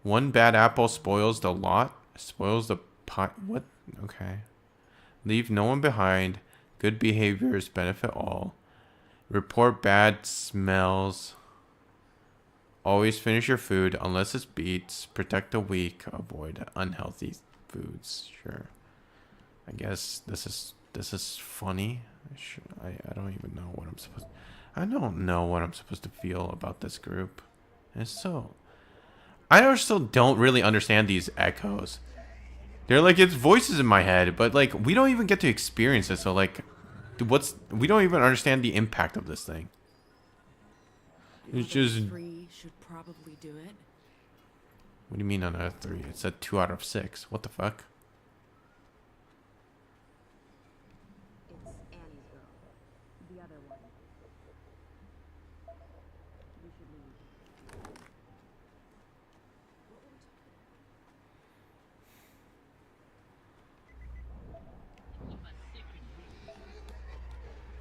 One bad apple spoils the lot. Spoils the pot. What? Okay. Leave no one behind. Good behaviors benefit all. Report bad smells. Always finish your food unless it's beets. Protect the weak. Avoid unhealthy foods. Sure. I guess this is funny. I don't even know what I'm supposed. I don't know what I'm supposed to feel about this group. It's so. I still don't really understand these echoes. They're like it's voices in my head, but like we don't even get to experience it. So like, we don't even understand the impact of this thing. It's just. 3 should probably do it. What do you mean on a 3? It said 2 out of 6. What the fuck? It's Annie's girl. The other one. We should leave.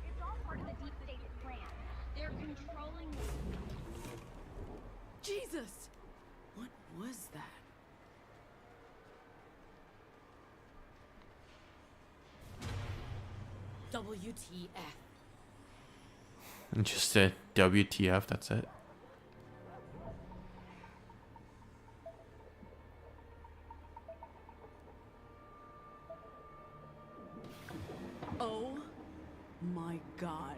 It's all part of the deep state's plan. They're controlling the... Jesus! What was that? WTF. And just said WTF, that's it. Oh my god.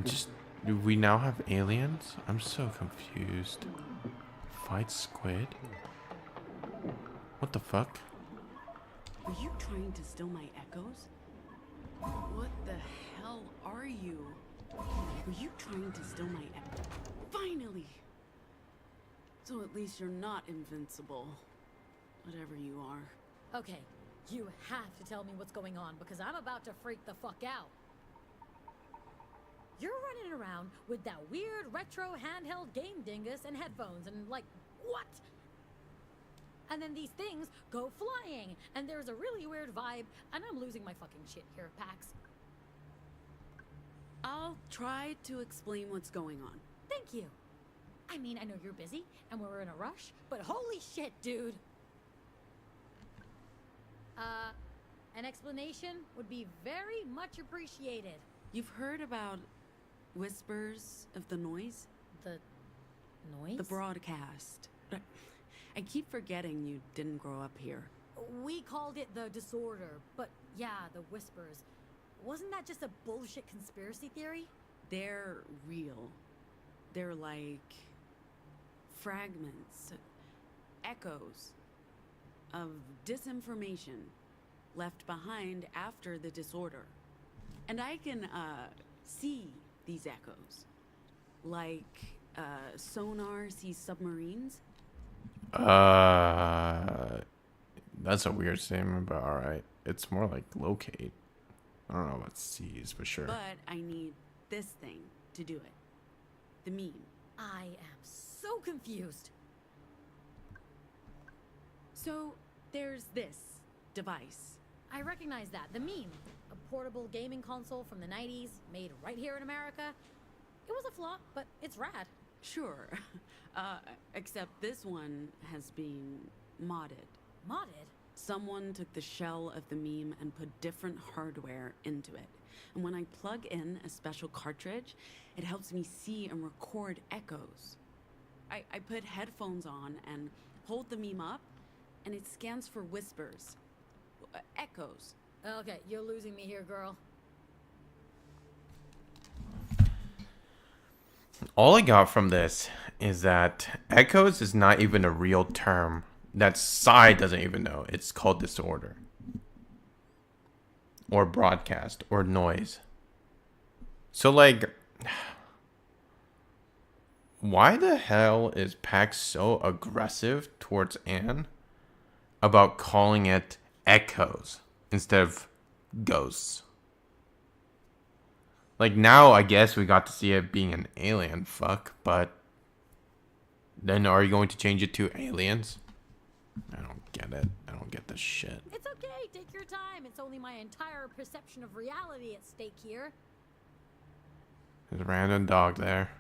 Just, do we now have aliens? I'm so confused. Fight squid? What the fuck? Are you trying to steal my echoes? What the hell are you? Were you trying to steal my echoes? Finally! So at least you're not invincible. Whatever you are. Okay, you have to tell me what's going on because I'm about to freak the fuck out. You're running around with that weird retro handheld game dingus and headphones and like, what? and then these things go flying, and there's a really weird vibe, and I'm losing my fucking shit here, Pax. I'll try to explain what's going on. Thank you. I mean, I know you're busy, and we're in a rush, but holy shit, dude. An explanation would be very much appreciated. You've heard about whispers of the noise? The noise? The broadcast. I keep forgetting you didn't grow up here. We called it the disorder, but yeah, the whispers. Wasn't that just a bullshit conspiracy theory? They're real. They're like fragments, echoes of disinformation left behind after the disorder. And I can see these echoes, like sonar sees submarines. That's a weird statement, but all right. It's more like locate. I don't know about sees, but sure. But I need this thing to do it. The meme. I am so confused. So there's this device. I recognize that. The meme. A portable gaming console from the 90s, made right here in America. It was a flop, but it's rad. Sure. Except this one has been modded. Modded? Someone took the shell of the meme and put different hardware into it. And when I plug in a special cartridge, it helps me see and record echoes. I put headphones on and hold the meme up, and it scans for whispers. Echoes. Okay, you're losing me here, girl. All I got from this is that echoes is not even a real term that Psy doesn't even know. It's called disorder. Or broadcast. Or noise. So, like, why the hell is Pax so aggressive towards Anne about calling it echoes instead of ghosts? Like, now I guess we got to see it being an alien fuck, but then are you going to change it to aliens? I don't get it. I don't get this shit. It's okay, take your time. It's only my entire perception of reality at stake here. There's a random dog there.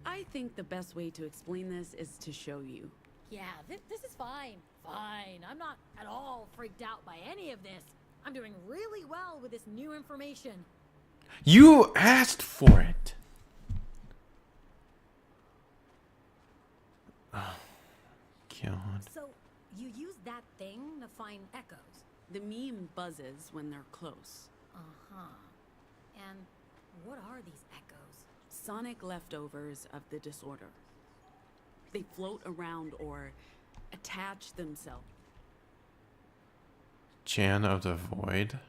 I think the best way to explain this is to show you. Yeah, this is fine. Fine. I'm not at all freaked out by any of this. I'm doing really well with this new information. You asked for it. Oh, God. So, you use that thing to find echoes? The meme buzzes when they're close. Uh-huh. And what are these echoes? Sonic leftovers of the disorder. They float around or attach themselves. Jan of the Void.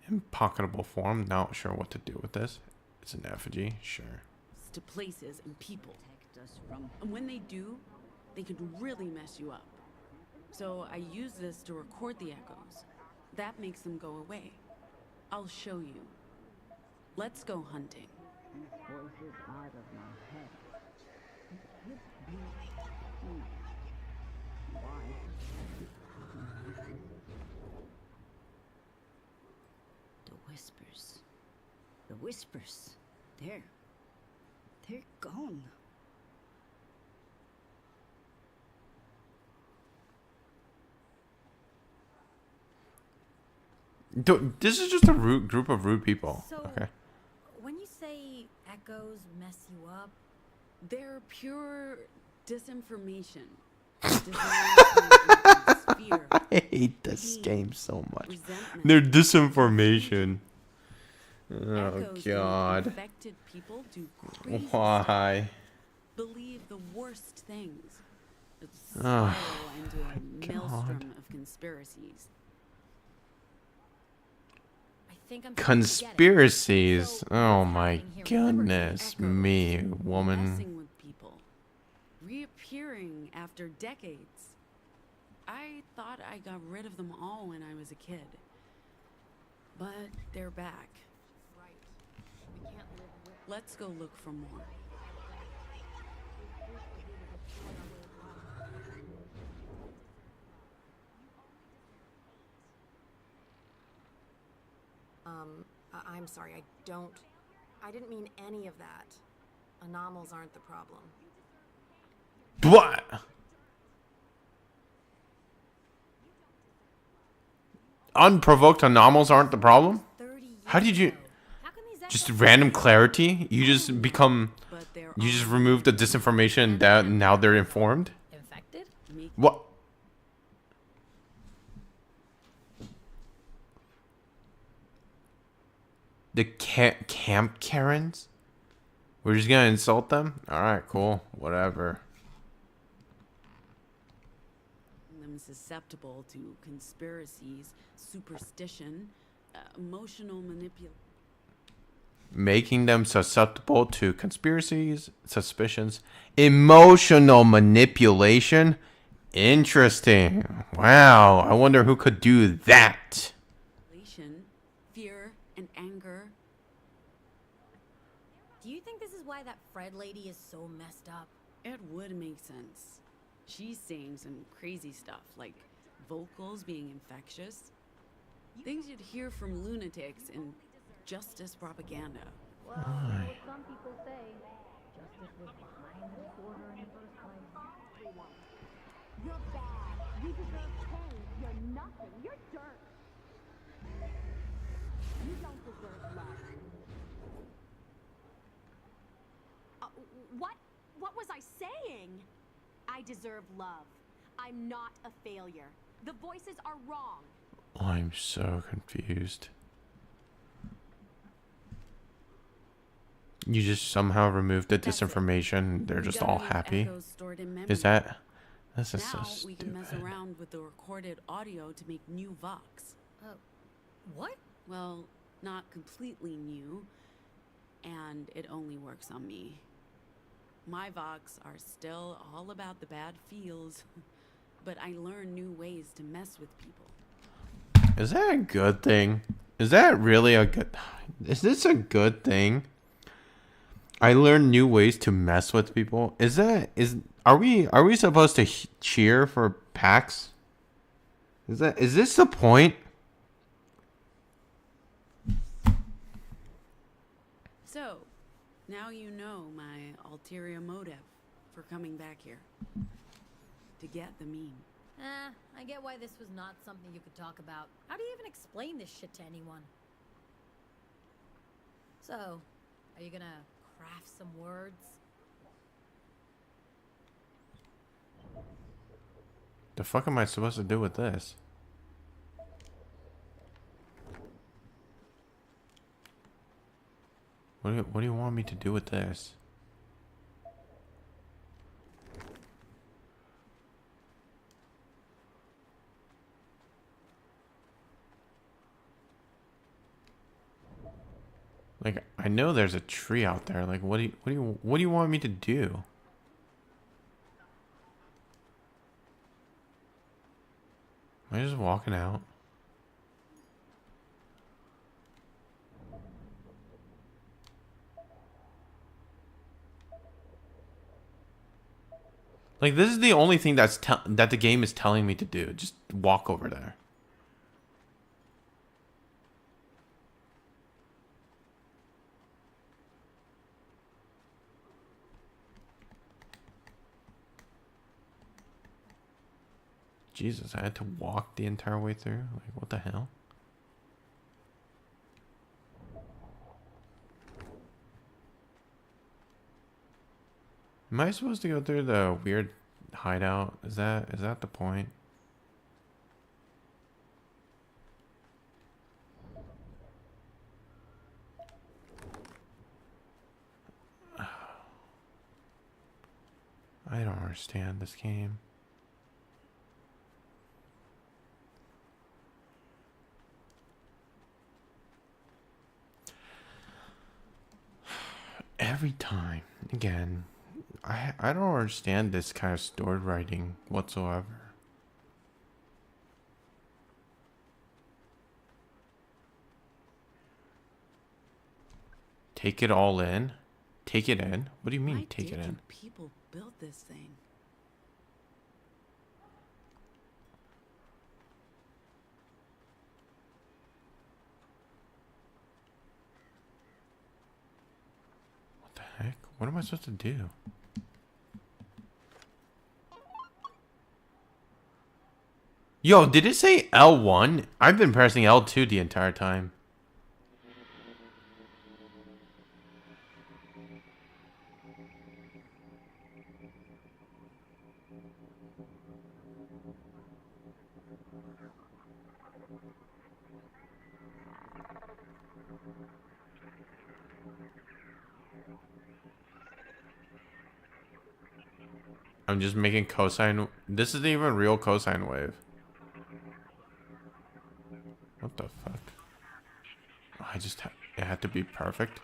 In pocketable form. Not sure what to do with this. It's an effigy. Sure. To places and people. And when they do, they can really mess you up. So I use this to record the echoes. That makes them go away. I'll show you. Let's go hunting. Voices out of my head. Why? The whispers. The whispers. They're gone. This is just a group of rude people. So, okay. When you say echoes mess you up, they're pure disinformation. I hate this game so much. They're disinformation. Oh God. Infected people do crazy Why? believe the worst things. Oh, Spiral into a maelstrom of conspiracies. I think I'm Conspiracies. Oh my goodness me, woman. Messing with people. Reappearing after decades. I thought I got rid of them all when I was a kid. But they're back. Let's go look for more. I'm sorry, I didn't mean any of that. Anomals aren't the problem. What? Unprovoked anomals aren't the problem? How did you... Just random clarity? You just become... You just remove the disinformation that now they're informed? Infected? What? The camp Karens? We're just gonna insult them? Alright, cool. Whatever. I'm susceptible to conspiracies, superstition, emotional manipulation. Making them susceptible to conspiracies, suspicions, emotional manipulation. Interesting. Wow. I wonder who could do that. Fear and anger. Do you think this is why that Fred lady is so messed up? It would make sense. She's saying some crazy stuff, like vocals being infectious. Things you'd hear from lunatics in justice propaganda. Well, some people say justice was behind the disorder in the first place. You're bad. You deserve pain. You're nothing. You're dirt. You don't deserve love. What was I saying? I deserve love. I'm not a failure. The voices are wrong. I'm so confused. You just somehow removed the disinformation. They're just all happy. Is that... This is so stupid. We can mess around with the recorded audio to make new Vox. What? Well, not completely new. And it only works on me. My Vox are still all about the bad feels. But I learn new ways to mess with people. Is that a good thing? Is that really a good... Is this a good thing? I learn new ways to mess with people. Are we supposed to cheer for PAX? Is this the point? So, now you know my ulterior motive for coming back here. To get the meme. I get why this was not something you could talk about. How do you even explain this shit to anyone? So, are you gonna craft some words? The fuck am I supposed to do with this? What do you want me to do with this? Like, I know there's a tree out there. Like, what do you want me to do? Am I just walking out? Like, this is the only thing that the game is telling me to do. Just walk over there. Jesus, I had to walk the entire way through? Like, what the hell? Am I supposed to go through the weird hideout? Is that the point? I don't understand this game. Every time, again, I don't understand this kind of story writing whatsoever. Take it all in? Take it in? What do you mean, take it in? People built this thing. heck? What am I supposed to do? Yo, did it say L1? I've been pressing L2 the entire time. I'm just making cosine. This isn't even real cosine wave. What the fuck? I just it had to be perfect.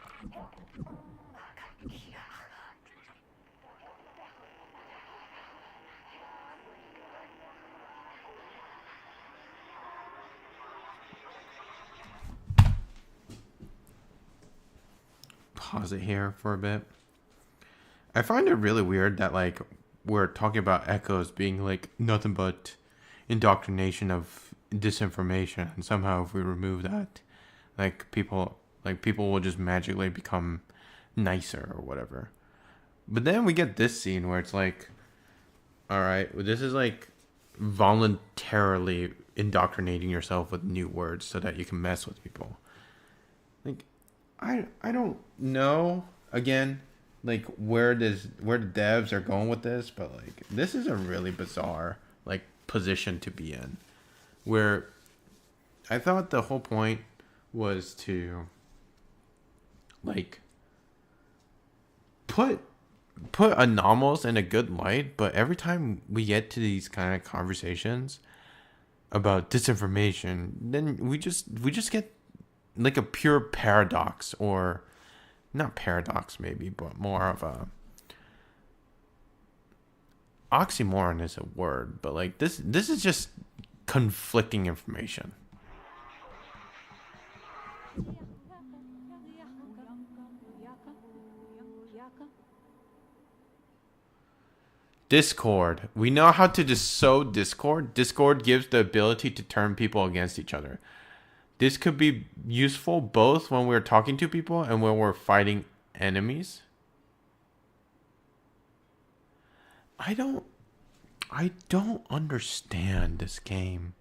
Pause it here for a bit. I find it really weird that like we're talking about echoes being like nothing but indoctrination of disinformation, and somehow if we remove that, people will just magically become nicer or whatever. But then we get this scene where it's like, all right, this is like voluntarily indoctrinating yourself with new words so that you can mess with people. Like, I don't know, again, like where the devs are going with this, but like this is a really bizarre like position to be in, where I thought the whole point was to like put anomalies in a good light, but every time we get to these kind of conversations about disinformation, then we just get like a pure paradox, or not paradox maybe, but more of a oxymoron is a word, but like this is just conflicting information. Discord. We know how to just sow discord. Discord gives the ability to turn people against each other. This could be useful both when we're talking to people and when we're fighting enemies. I don't understand this game.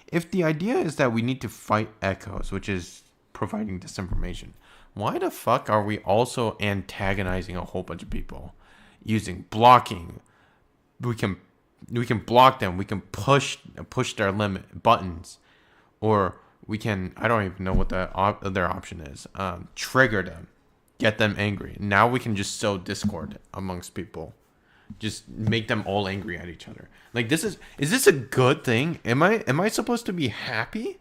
If the idea is that we need to fight echoes, which is providing disinformation, why the fuck are we also antagonizing a whole bunch of people using blocking? We can block them. We can push their limit buttons, or we can, I don't even know what the other option is. Trigger them, get them angry. Now we can just sow discord amongst people, just make them all angry at each other. Like is this a good thing? Am I supposed to be happy?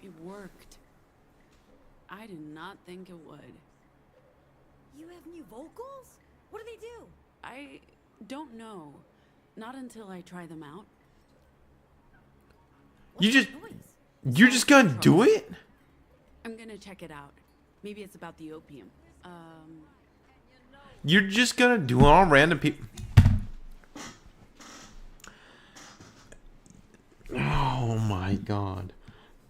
It worked. I did not think it would. You have new vocals? What do they do? I don't know. Not until I try them out. You're just gonna do it? I'm gonna check it out. Maybe it's about the opium. You're just gonna do it on random people? Oh my god.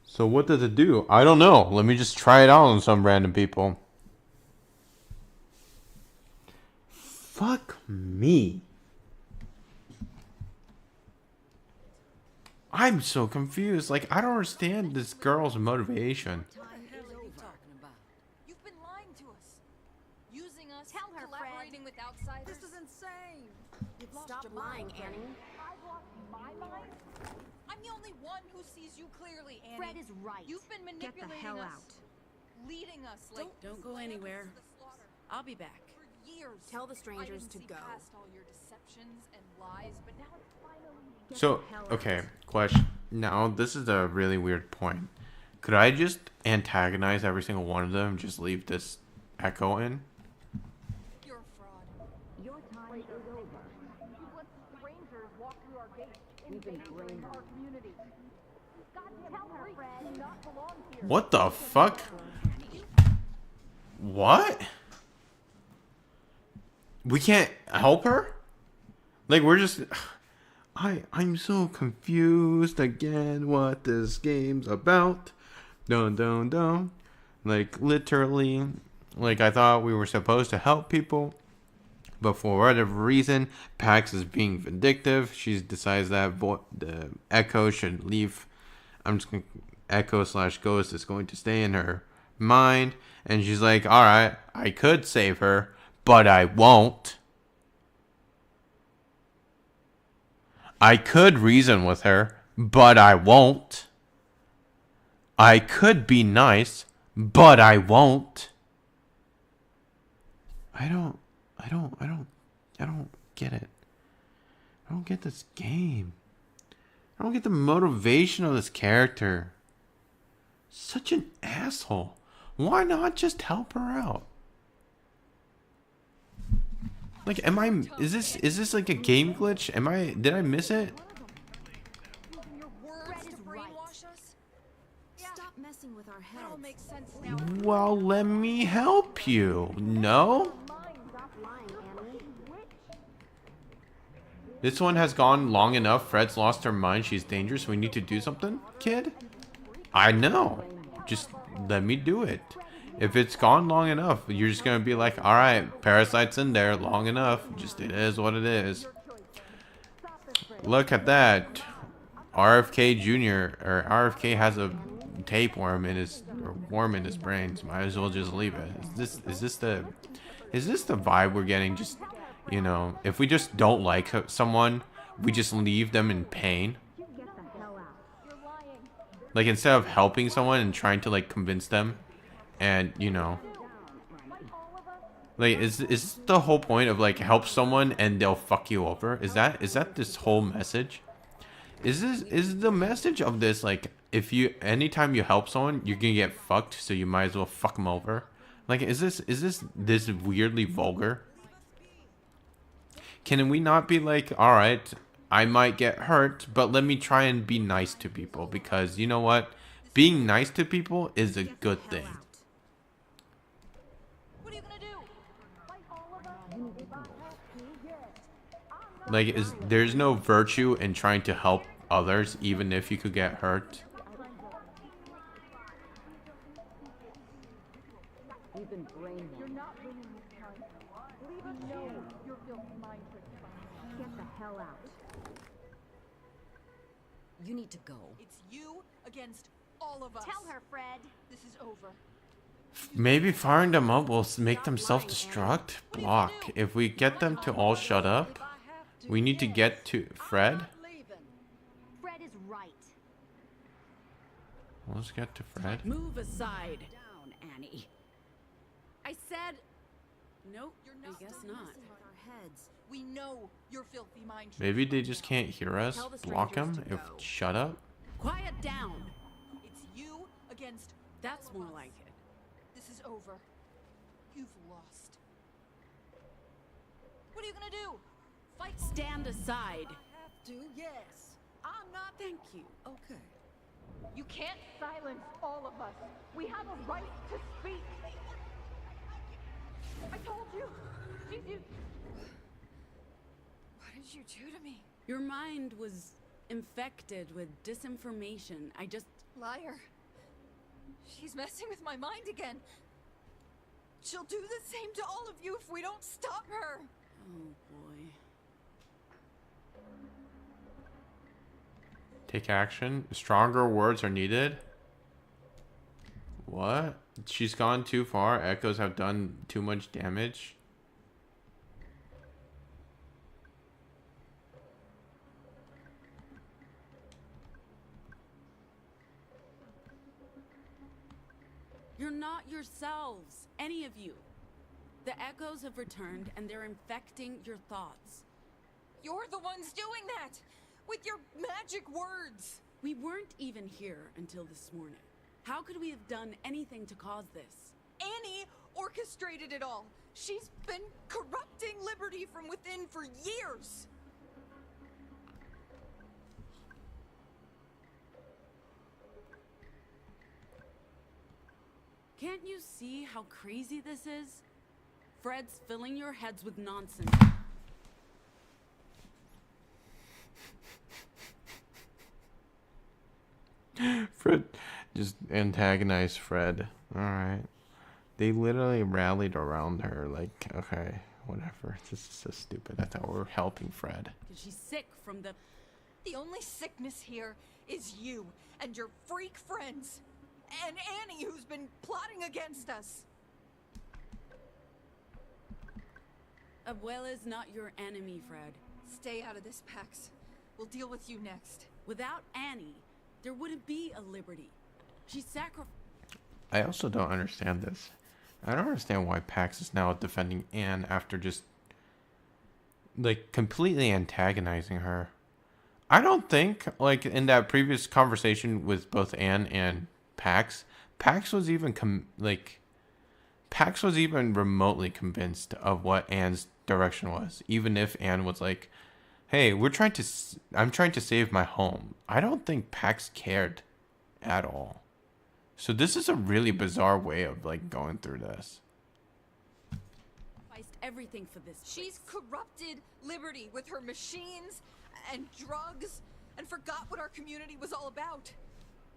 So what does it do? I don't know. Let me just try it out on some random people. Fuck me. I'm so confused. Like, I don't understand this girl's motivation. You've been lying to us. Using us, Tell her, collaborating with outsiders. This is insane. You've lost Stop your lying, mind, Annie. I've lost my mind? I'm the only one who sees you clearly, Annie. Fred is right. You've been Get manipulating the hell us, out. leading us like Don't go anywhere. I'll be back. for years. Tell the I strangers didn't to see go. past all your deceptions and lies, but now it's finally So, okay, question. Now, this is a really weird point. Could I just antagonize every single one of them and just leave this echo in? You're a fraud. Your time is over. You let strangers walk through our gates, invading our community. God, tell her, Fred, do not belong here. What the fuck? What? We can't help her? Like, we're just... I'm so confused again what this game's about. Dun dun dun. Like literally, like I thought we were supposed to help people, but for whatever reason, Pax is being vindictive. She decides that the Echo should leave. I'm just gonna Echo slash Ghost is going to stay in her mind, and she's like, "All right, I could save her, but I won't. I could reason with her, but I won't. I could be nice, but I won't." I don't get it. I don't get this game. I don't get the motivation of this character. Such an asshole. Why not just help her out? Like, is this like a game glitch? Did I miss it? Stop messing with our heads. Well, let me help you. No? This one has gone long enough. Fred's lost her mind. She's dangerous. We need to do something, kid? I know. Just let me do it. If it's gone long enough, you're just going to be like, all right, Parasite's in there long enough. Just it is what it is. Look at that. RFK Jr. or RFK has a tapeworm in his worm in his brains. Might as well just leave it. Is this the vibe we're getting? Just, you know, if we just don't like someone, we just leave them in pain. Like, instead of helping someone and trying to like convince them, and you know, like, is the whole point of like help someone and they'll fuck you over? Is that this whole message? Is the message of this like, if you anytime you help someone you're gonna get fucked, so you might as well fuck them over? Like, is this weirdly vulgar? Can we not be like, all right, I might get hurt, but let me try and be nice to people, because you know what, being nice to people is a good thing. Like, there's no virtue in trying to help others, even if you could get hurt. You've been brainwashed. You're not bringing me time. We know your filthy mind tricks. Get the hell out. You need to go. It's you against all of us. Tell her, Fred. This is over. Maybe firing them up will make them self-destruct. Block. If we get them to all shut up, we need to get to Fred. Fred is right. Let's get to Fred. Move aside. Down, Annie. I said, nope. I guess not. We know your filthy mind. Maybe they just can't hear us. Block them. If shut up. Quiet down. It's you against. That's more like it. This is over. You've lost. What are you gonna do? Fight? Stand aside. I have to, yes. I'm not. Thank you. Okay. You can't silence all of us. We have a right to speak. I told you. You. What did you do to me? Your mind was infected with disinformation. I just... Liar. She's messing with my mind again. She'll do the same to all of you if we don't stop her. Oh, boy. Take action. Stronger words are needed. What? She's gone too far. Echoes have done too much damage. You're not yourselves, any of you. The echoes have returned and they're infecting your thoughts. You're the ones doing that! With your magic words! We weren't even here until this morning. How could we have done anything to cause this? Annie orchestrated it all. She's been corrupting Liberty from within for years. Can't you see how crazy this is? Fred's filling your heads with nonsense. Fred just antagonized Fred. Alright. They literally rallied around her, like, okay, whatever. This is so stupid. I thought we were helping Fred. She's sick from the... The only sickness here is you and your freak friends. And Annie, who's been plotting against us. Abuela's not your enemy, Fred. Stay out of this, Pax. We'll deal with you next. Without Annie, there wouldn't be a Liberty. She sacrificed... I also don't understand this. I don't understand why Pax is now defending Anne after just, like, completely antagonizing her. I don't think, like, in that previous conversation with both Anne and Pax was even, Pax was even remotely convinced of what Anne's direction was. Even if Anne was like, hey, I'm trying to save my home. I don't think Pax cared at all. So this is a really bizarre way of, like, going through this. Everything for this place. She's corrupted Liberty with her machines and drugs and forgot what our community was all about.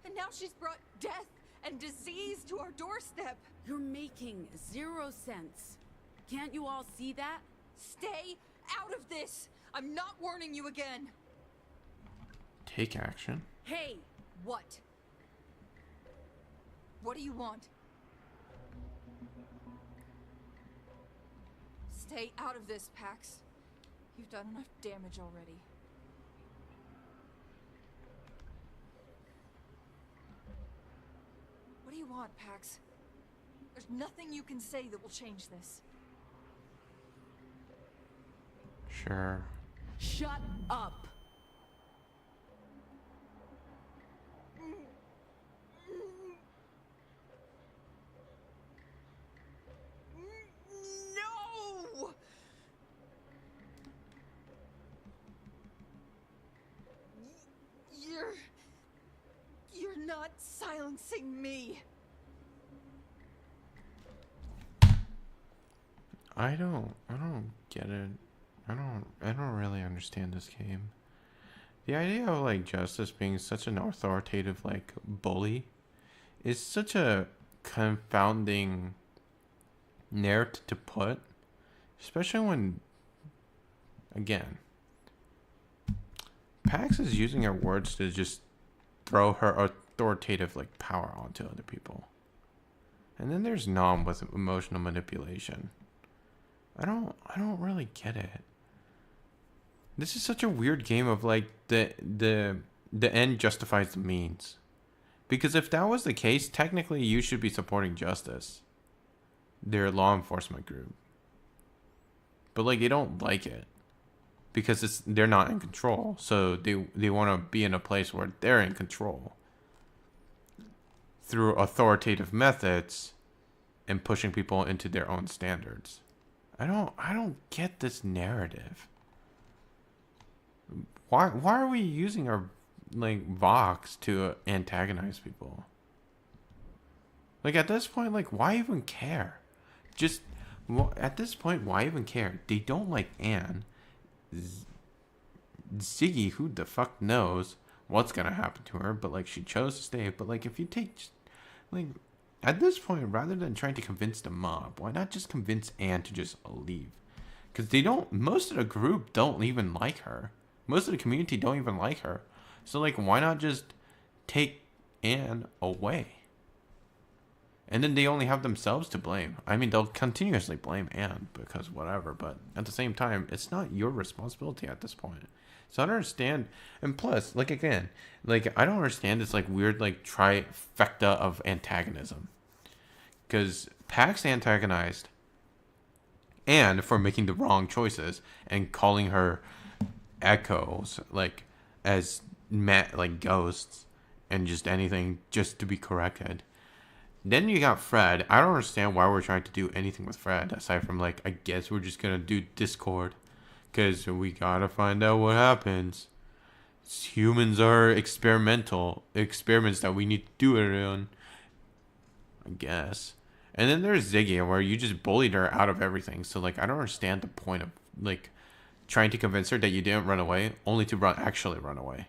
And now she's brought death and disease to our doorstep. You're making 0 sense. Can't you all see that? Stay out of this. I'm not warning you again. Take action. Hey! What? What do you want? Stay out of this, Pax. You've done enough damage already. What do you want, Pax? There's nothing you can say that will change this. Sure. Shut up! No! You're not silencing me. I don't get it. I don't really understand this game. The idea of, like, Justice being such an authoritative, like, bully is such a confounding narrative to put, especially when, again, Pax is using her words to just throw her authoritative, like, power onto other people. And then there's Nom with emotional manipulation. I don't really get it. This is such a weird game of, like, the end justifies the means. Because if that was the case, technically you should be supporting Justice, their law enforcement group. But, like, they don't like it because they're not in control. So they want to be in a place where they're in control through authoritative methods and pushing people into their own standards. I don't get this narrative. Why are we using our, like, Vox to antagonize people? Like, at this point, like, why even care? Just, at this point, why even care? They don't like Anne. Ziggy, who the fuck knows what's gonna happen to her, but, like, she chose to stay. But, like, if you take, like, at this point, rather than trying to convince the mob, why not just convince Anne to just leave? Because most of the group don't even like her. Most of the community don't even like her. So, like, why not just take Anne away? And then they only have themselves to blame. I mean, they'll continuously blame Anne because whatever, but at the same time, it's not your responsibility at this point. So I don't understand. And plus, like, again, like, I don't understand this, like, weird, like, trifecta of antagonism. Because Pax antagonized Anne for making the wrong choices and calling her echoes, like, as like ghosts and just anything just to be corrected. Then you got Fred. I don't understand why we're trying to do anything with Fred aside from, like, I guess we're just gonna do Discord because we gotta find out what happens. Humans are experiments that we need to do it on, I guess. And then there's Ziggy, where you just bullied her out of everything. So, like, I don't understand the point of, like, trying to convince her that you didn't run away, only to actually run away.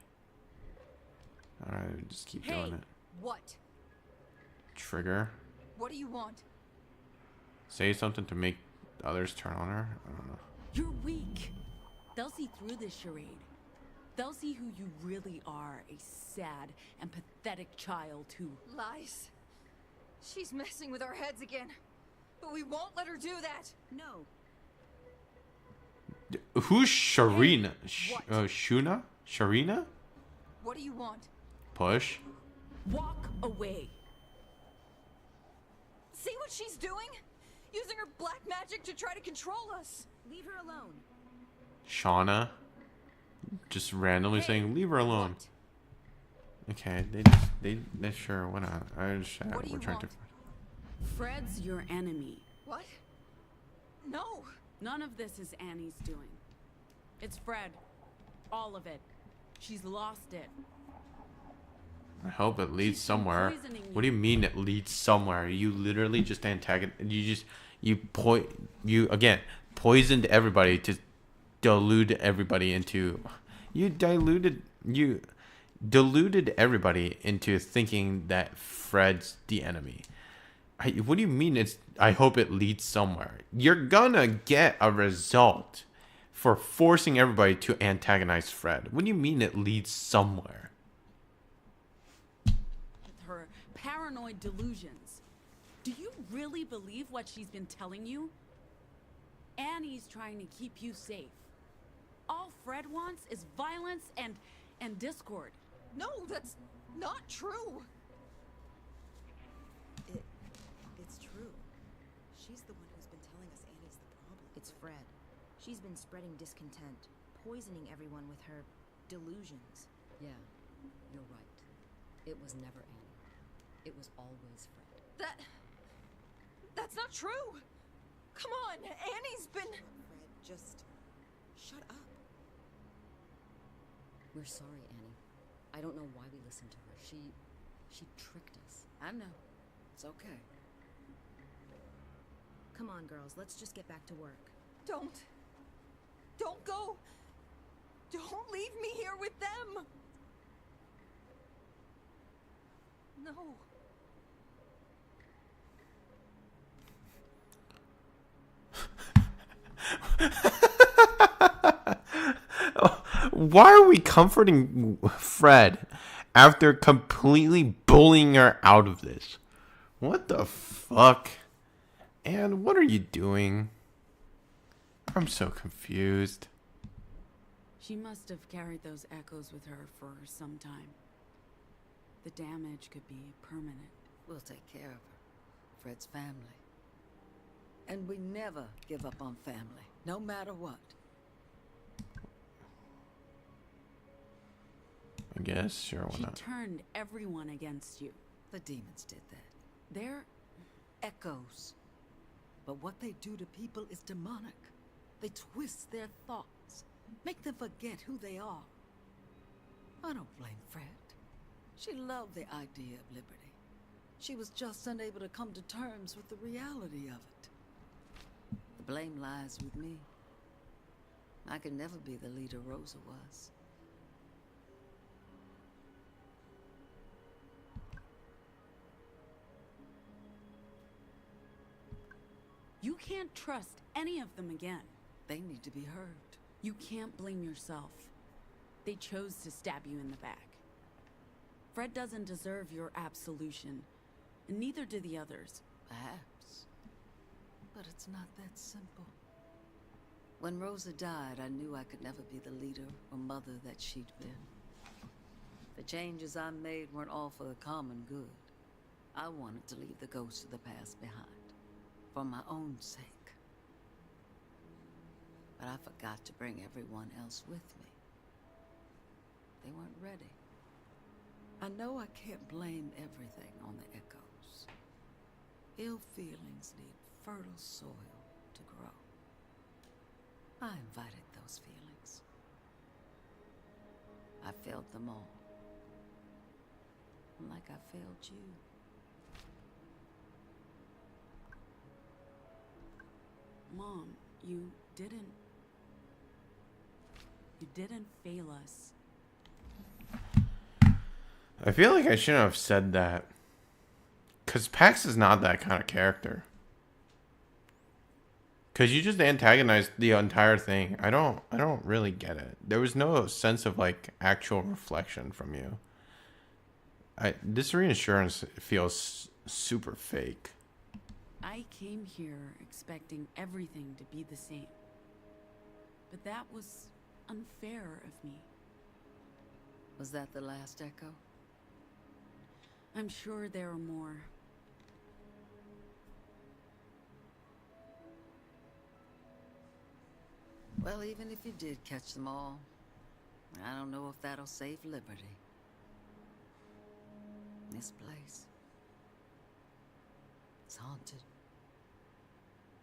Alright, just keep Hey, doing it. what? Trigger. What do you want? Say something to make others turn on her. I don't know. You're weak. They'll see through this charade. They'll see who you really are, a sad and pathetic child who... Lies. She's messing with our heads again. But we won't let her do that. No. Who's Sharina? What? Shuna? Sharina? What do you want? Push. Walk away. See what she's doing? Using her black magic to try to control us. Leave her alone. Shauna. Just randomly saying, leave her alone. What? Okay, they sure, why not? What do you we're trying want? to... Fred's your enemy. What? No. None of this is Annie's doing. It's Fred. All of it. She's lost it. I hope it leads somewhere. poisoning you. What do you mean it leads somewhere? You literally just you again poisoned everybody to dilute everybody into you deluded everybody into thinking that Fred's the enemy. What do you mean I hope it leads somewhere? You're gonna get a result for forcing everybody to antagonize Fred. What do you mean it leads somewhere? With her paranoid delusions. Do you really believe what she's been telling you? Annie's trying to keep you safe. All Fred wants is violence and discord. No, that's not true. It's true. She's the one who's been telling us Annie's the problem. It's Fred. She's been spreading discontent, poisoning everyone with her delusions. Yeah, you're right. It was never Annie. It was always Fred. That's not true. Come on, Annie's been... Fred, just shut up. We're sorry, Annie. I don't know why we listened to her. She tricked us. I know. It's okay. Come on, girls, let's just get back to work. Don't go. Don't leave me here with them. No. Why are we comforting Fred after completely bullying her out of this? What the fuck? And what are you doing? I'm so confused. She must have carried those echoes with her for some time. The damage could be permanent. We'll take care of her. Fred's family. And we never give up on family, no matter what. I guess, sure, why She not? turned everyone against you. The demons did that. They're Echoes. But what they do to people is demonic. They twist their thoughts, make them forget who they are. I don't blame Fred. She loved the idea of liberty. She was just unable to come to terms with the reality of it. The blame lies with me. I could never be the leader Rosa was. You can't trust any of them again. They need to be heard. You can't blame yourself. They chose to stab you in the back. Fred doesn't deserve your absolution, and neither do the others. Perhaps. But it's not that simple. When Rosa died, I knew I could never be the leader or mother that she'd been. The changes I made weren't all for the common good. I wanted to leave the ghosts of the past behind, for my own sake. But I forgot to bring everyone else with me. They weren't ready. I know I can't blame everything on the echoes. Ill feelings need fertile soil to grow. I invited those feelings. I failed them all. Like I failed you. Mom, you didn't fail us. I feel like I shouldn't have said that. Because Pax is not that kind of character. Because you just antagonized the entire thing. I don't really get it. There was no sense of like actual reflection from you. This reassurance feels super fake. I came here expecting everything to be the same. But that was unfair of me. Was that the last echo? I'm sure there are more. Well, even if you did catch them all, I don't know if that'll save Liberty. This place, it's haunted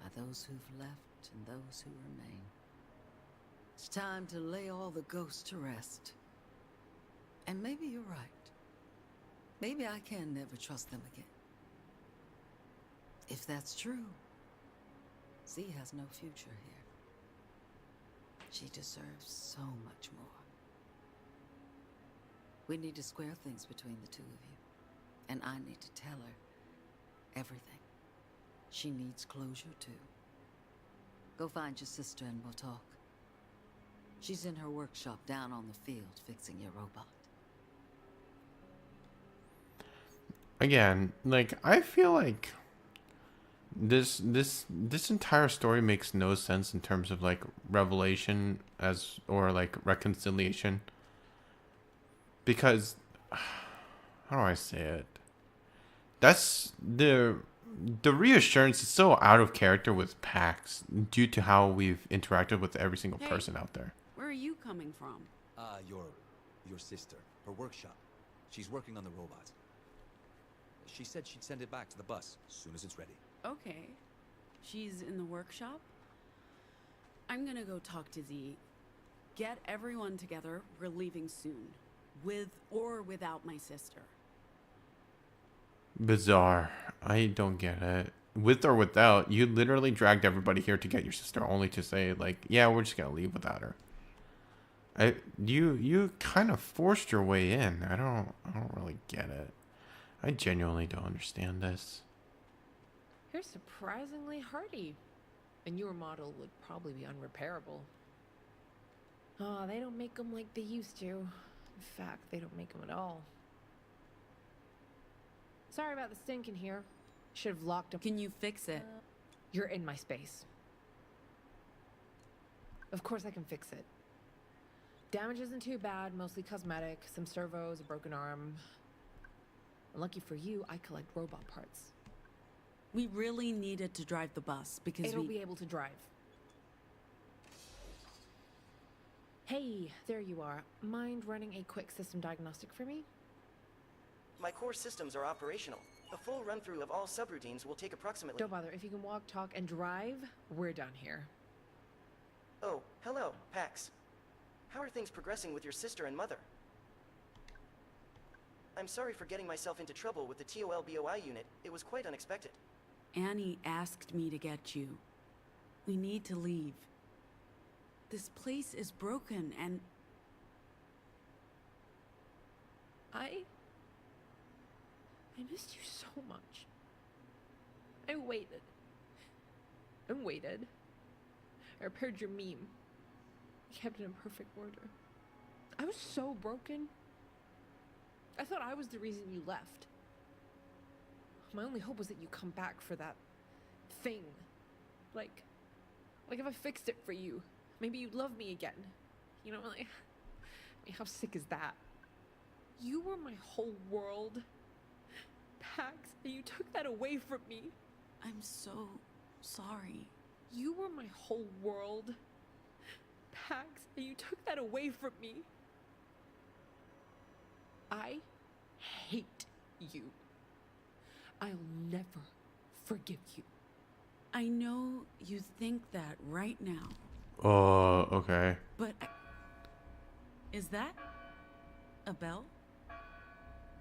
by those who've left and those who remain. It's time to lay all the ghosts to rest. And maybe you're right. Maybe I can never trust them again. If that's true, Z has no future here. She deserves so much more. We need to square things between the two of you. And I need to tell her everything. She needs closure too. Go find your sister and we'll talk. She's in her workshop down on the field fixing your robot. Again, like I feel like this entire story makes no sense in terms of like revelation or like reconciliation. Because how do I say it? That's the reassurance is so out of character with Pax due to how we've interacted with every single person out there. Where are you coming from? Your sister. Her workshop. She's working on the robot. She said she'd send it back to the bus as soon as it's ready. Okay. She's in the workshop? I'm gonna go talk to Z. Get everyone together. We're leaving soon. With or without my sister. Bizarre. I don't get it. With or without, you literally dragged everybody here to get your sister, only to say like, yeah, we're just gonna leave without her. You kind of forced your way in. I don't really get it. I genuinely don't understand this. You're surprisingly hardy. A newer model would probably be unrepairable. Oh, they don't make them like they used to. In fact, they don't make them at all. Sorry about the stink in here. Should have locked them. Can you fix it? You're in my space. Of course I can fix it. Damage isn't too bad, mostly cosmetic, some servos, a broken arm. Lucky for you, I collect robot parts. We really needed to drive the bus because It'll be able to drive. Hey, there you are. Mind running a quick system diagnostic for me? My core systems are operational. A full run-through of all subroutines will take approximately... Don't bother. If you can walk, talk, and drive, we're done here. Oh, hello, Pax. How are things progressing with your sister and mother? I'm sorry for getting myself into trouble with the TOLBOI unit. It was quite unexpected. Annie asked me to get you. We need to leave. This place is broken and... I missed you so much. I waited. And waited. I repaired your meme. I kept it in perfect order. I was so broken. I thought I was the reason you left. My only hope was that you come back for that thing. Like if I fixed it for you, maybe you'd love me again. You know, like, I mean, how sick is that? You were my whole world, Pax, and you took that away from me. I'm so sorry. You were my whole world, Pax, and you took that away from me. I hate you. I'll never forgive you. I know you think that right now. Oh, okay. But is that a bell?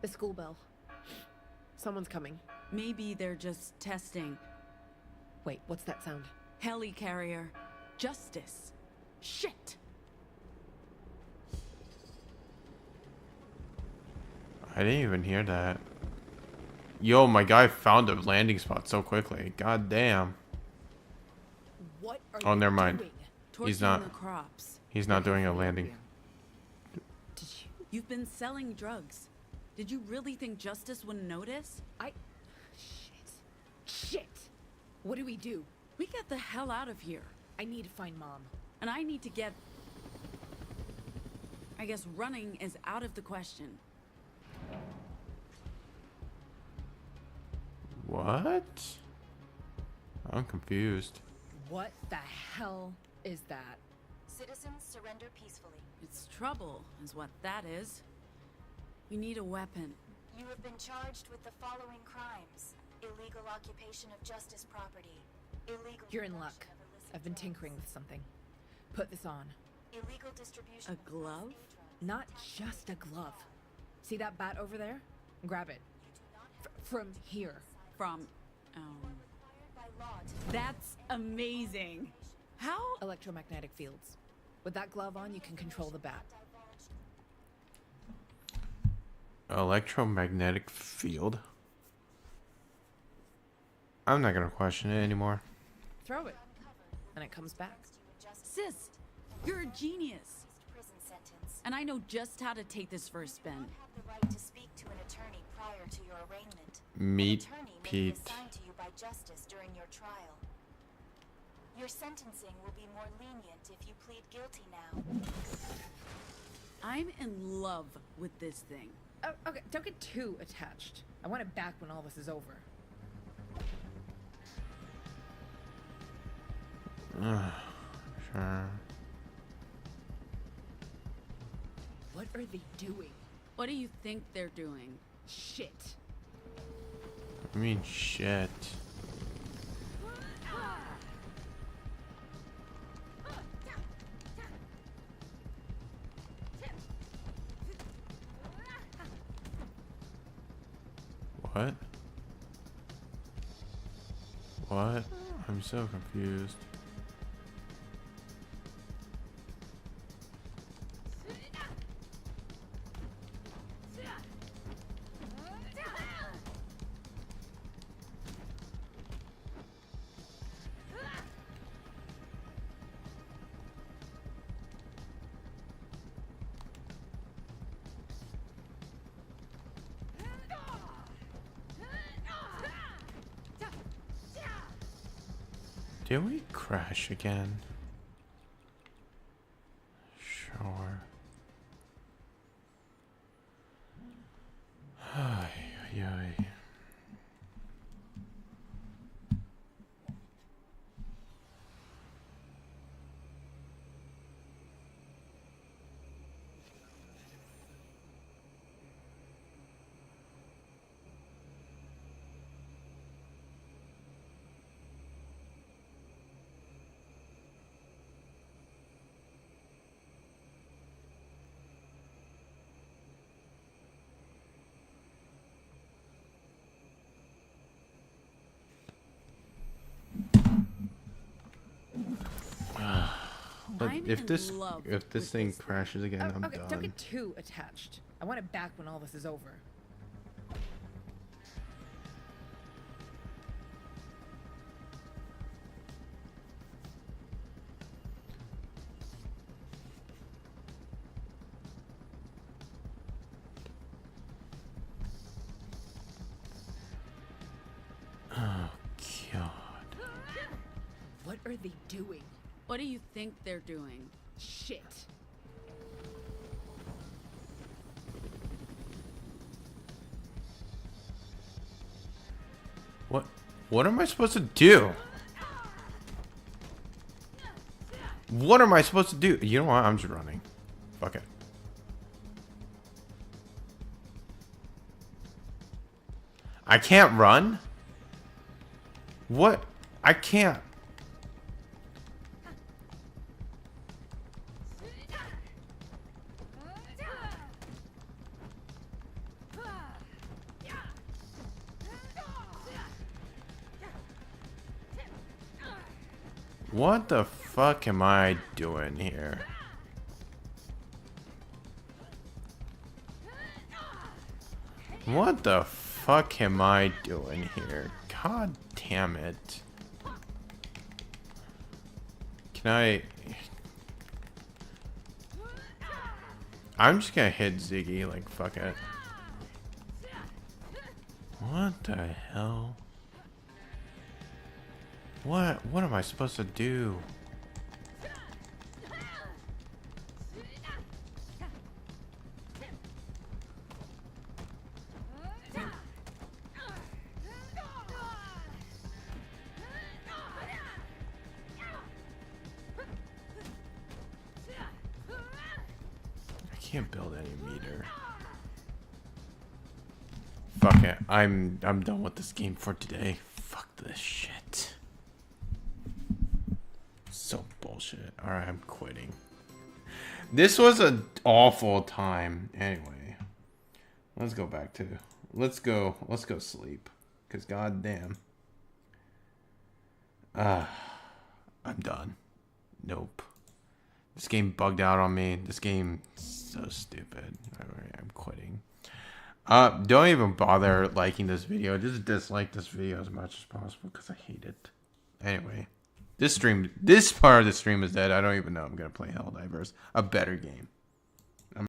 The school bell. Someone's coming. Maybe they're just testing. Wait, what's that sound? Helicarrier. Justice. Shit. I didn't even hear that. Yo, my guy found a landing spot so quickly. God damn. What are Oh, you never mind. doing? He's Torching not. the crops. He's not doing a landing. You've been selling drugs. Did you really think Justice wouldn't notice? Shit. What do we do? We get the hell out of here. I need to find Mom. And I need to get... I guess running is out of the question. What? I'm confused. What the hell is that? Citizens surrender peacefully. It's trouble, is what that is. We need a weapon. You have been charged with the following crimes: illegal occupation of Justice property, illegal. You're in luck. I've been tinkering with something. Put this on. Illegal distribution. A glove? Not just a glove. See that bat over there? Grab it. From here. From... That's amazing. How? Electromagnetic fields. With that glove on, you can control the bat. Electromagnetic field? I'm not gonna question it anymore. Throw it. And it comes back. Sis, you're a genius. And I know just how to take this for a spin. You have the right to speak to an attorney prior to your arraignment. Meet An attorney may be Pete. assigned to you by Justice during your trial. Your sentencing will be more lenient if you plead guilty now. I'm in love with this thing. Oh, okay, don't get too attached. I want it back when all this is over. Sure. What are they doing? What do you think they're doing? Shit. I mean, shit. What? What? I'm so confused. Did we crash again? Sure. Ay, ay, ay. But I'm if in this love if this with thing this crashes again, I'm Okay, done. don't get too attached. I want it back when all this is over. Oh God. What are they doing? What do you think they're doing? Shit. What am I supposed to do? What am I supposed to do? You know what? I'm just running. Fuck it. I can't run? What? I can't. What the fuck am I doing here? What the fuck am I doing here? God damn it. Can I... I'm just gonna hit Ziggy, like, fuck it. What the hell? What am I supposed to do? I can't build any meter. Fuck it. I'm done with this game for today. Fuck this shit. So bullshit. Alright, I'm quitting. This was an awful time. Anyway. Let's go back to let's go sleep. Cause goddamn. I'm done. Nope. This game bugged out on me. This game is so stupid. I'm quitting. Don't even bother liking this video. Just dislike this video as much as possible because I hate it. Anyway, this part of the stream is dead. I don't even know I'm gonna play Helldivers, a better game.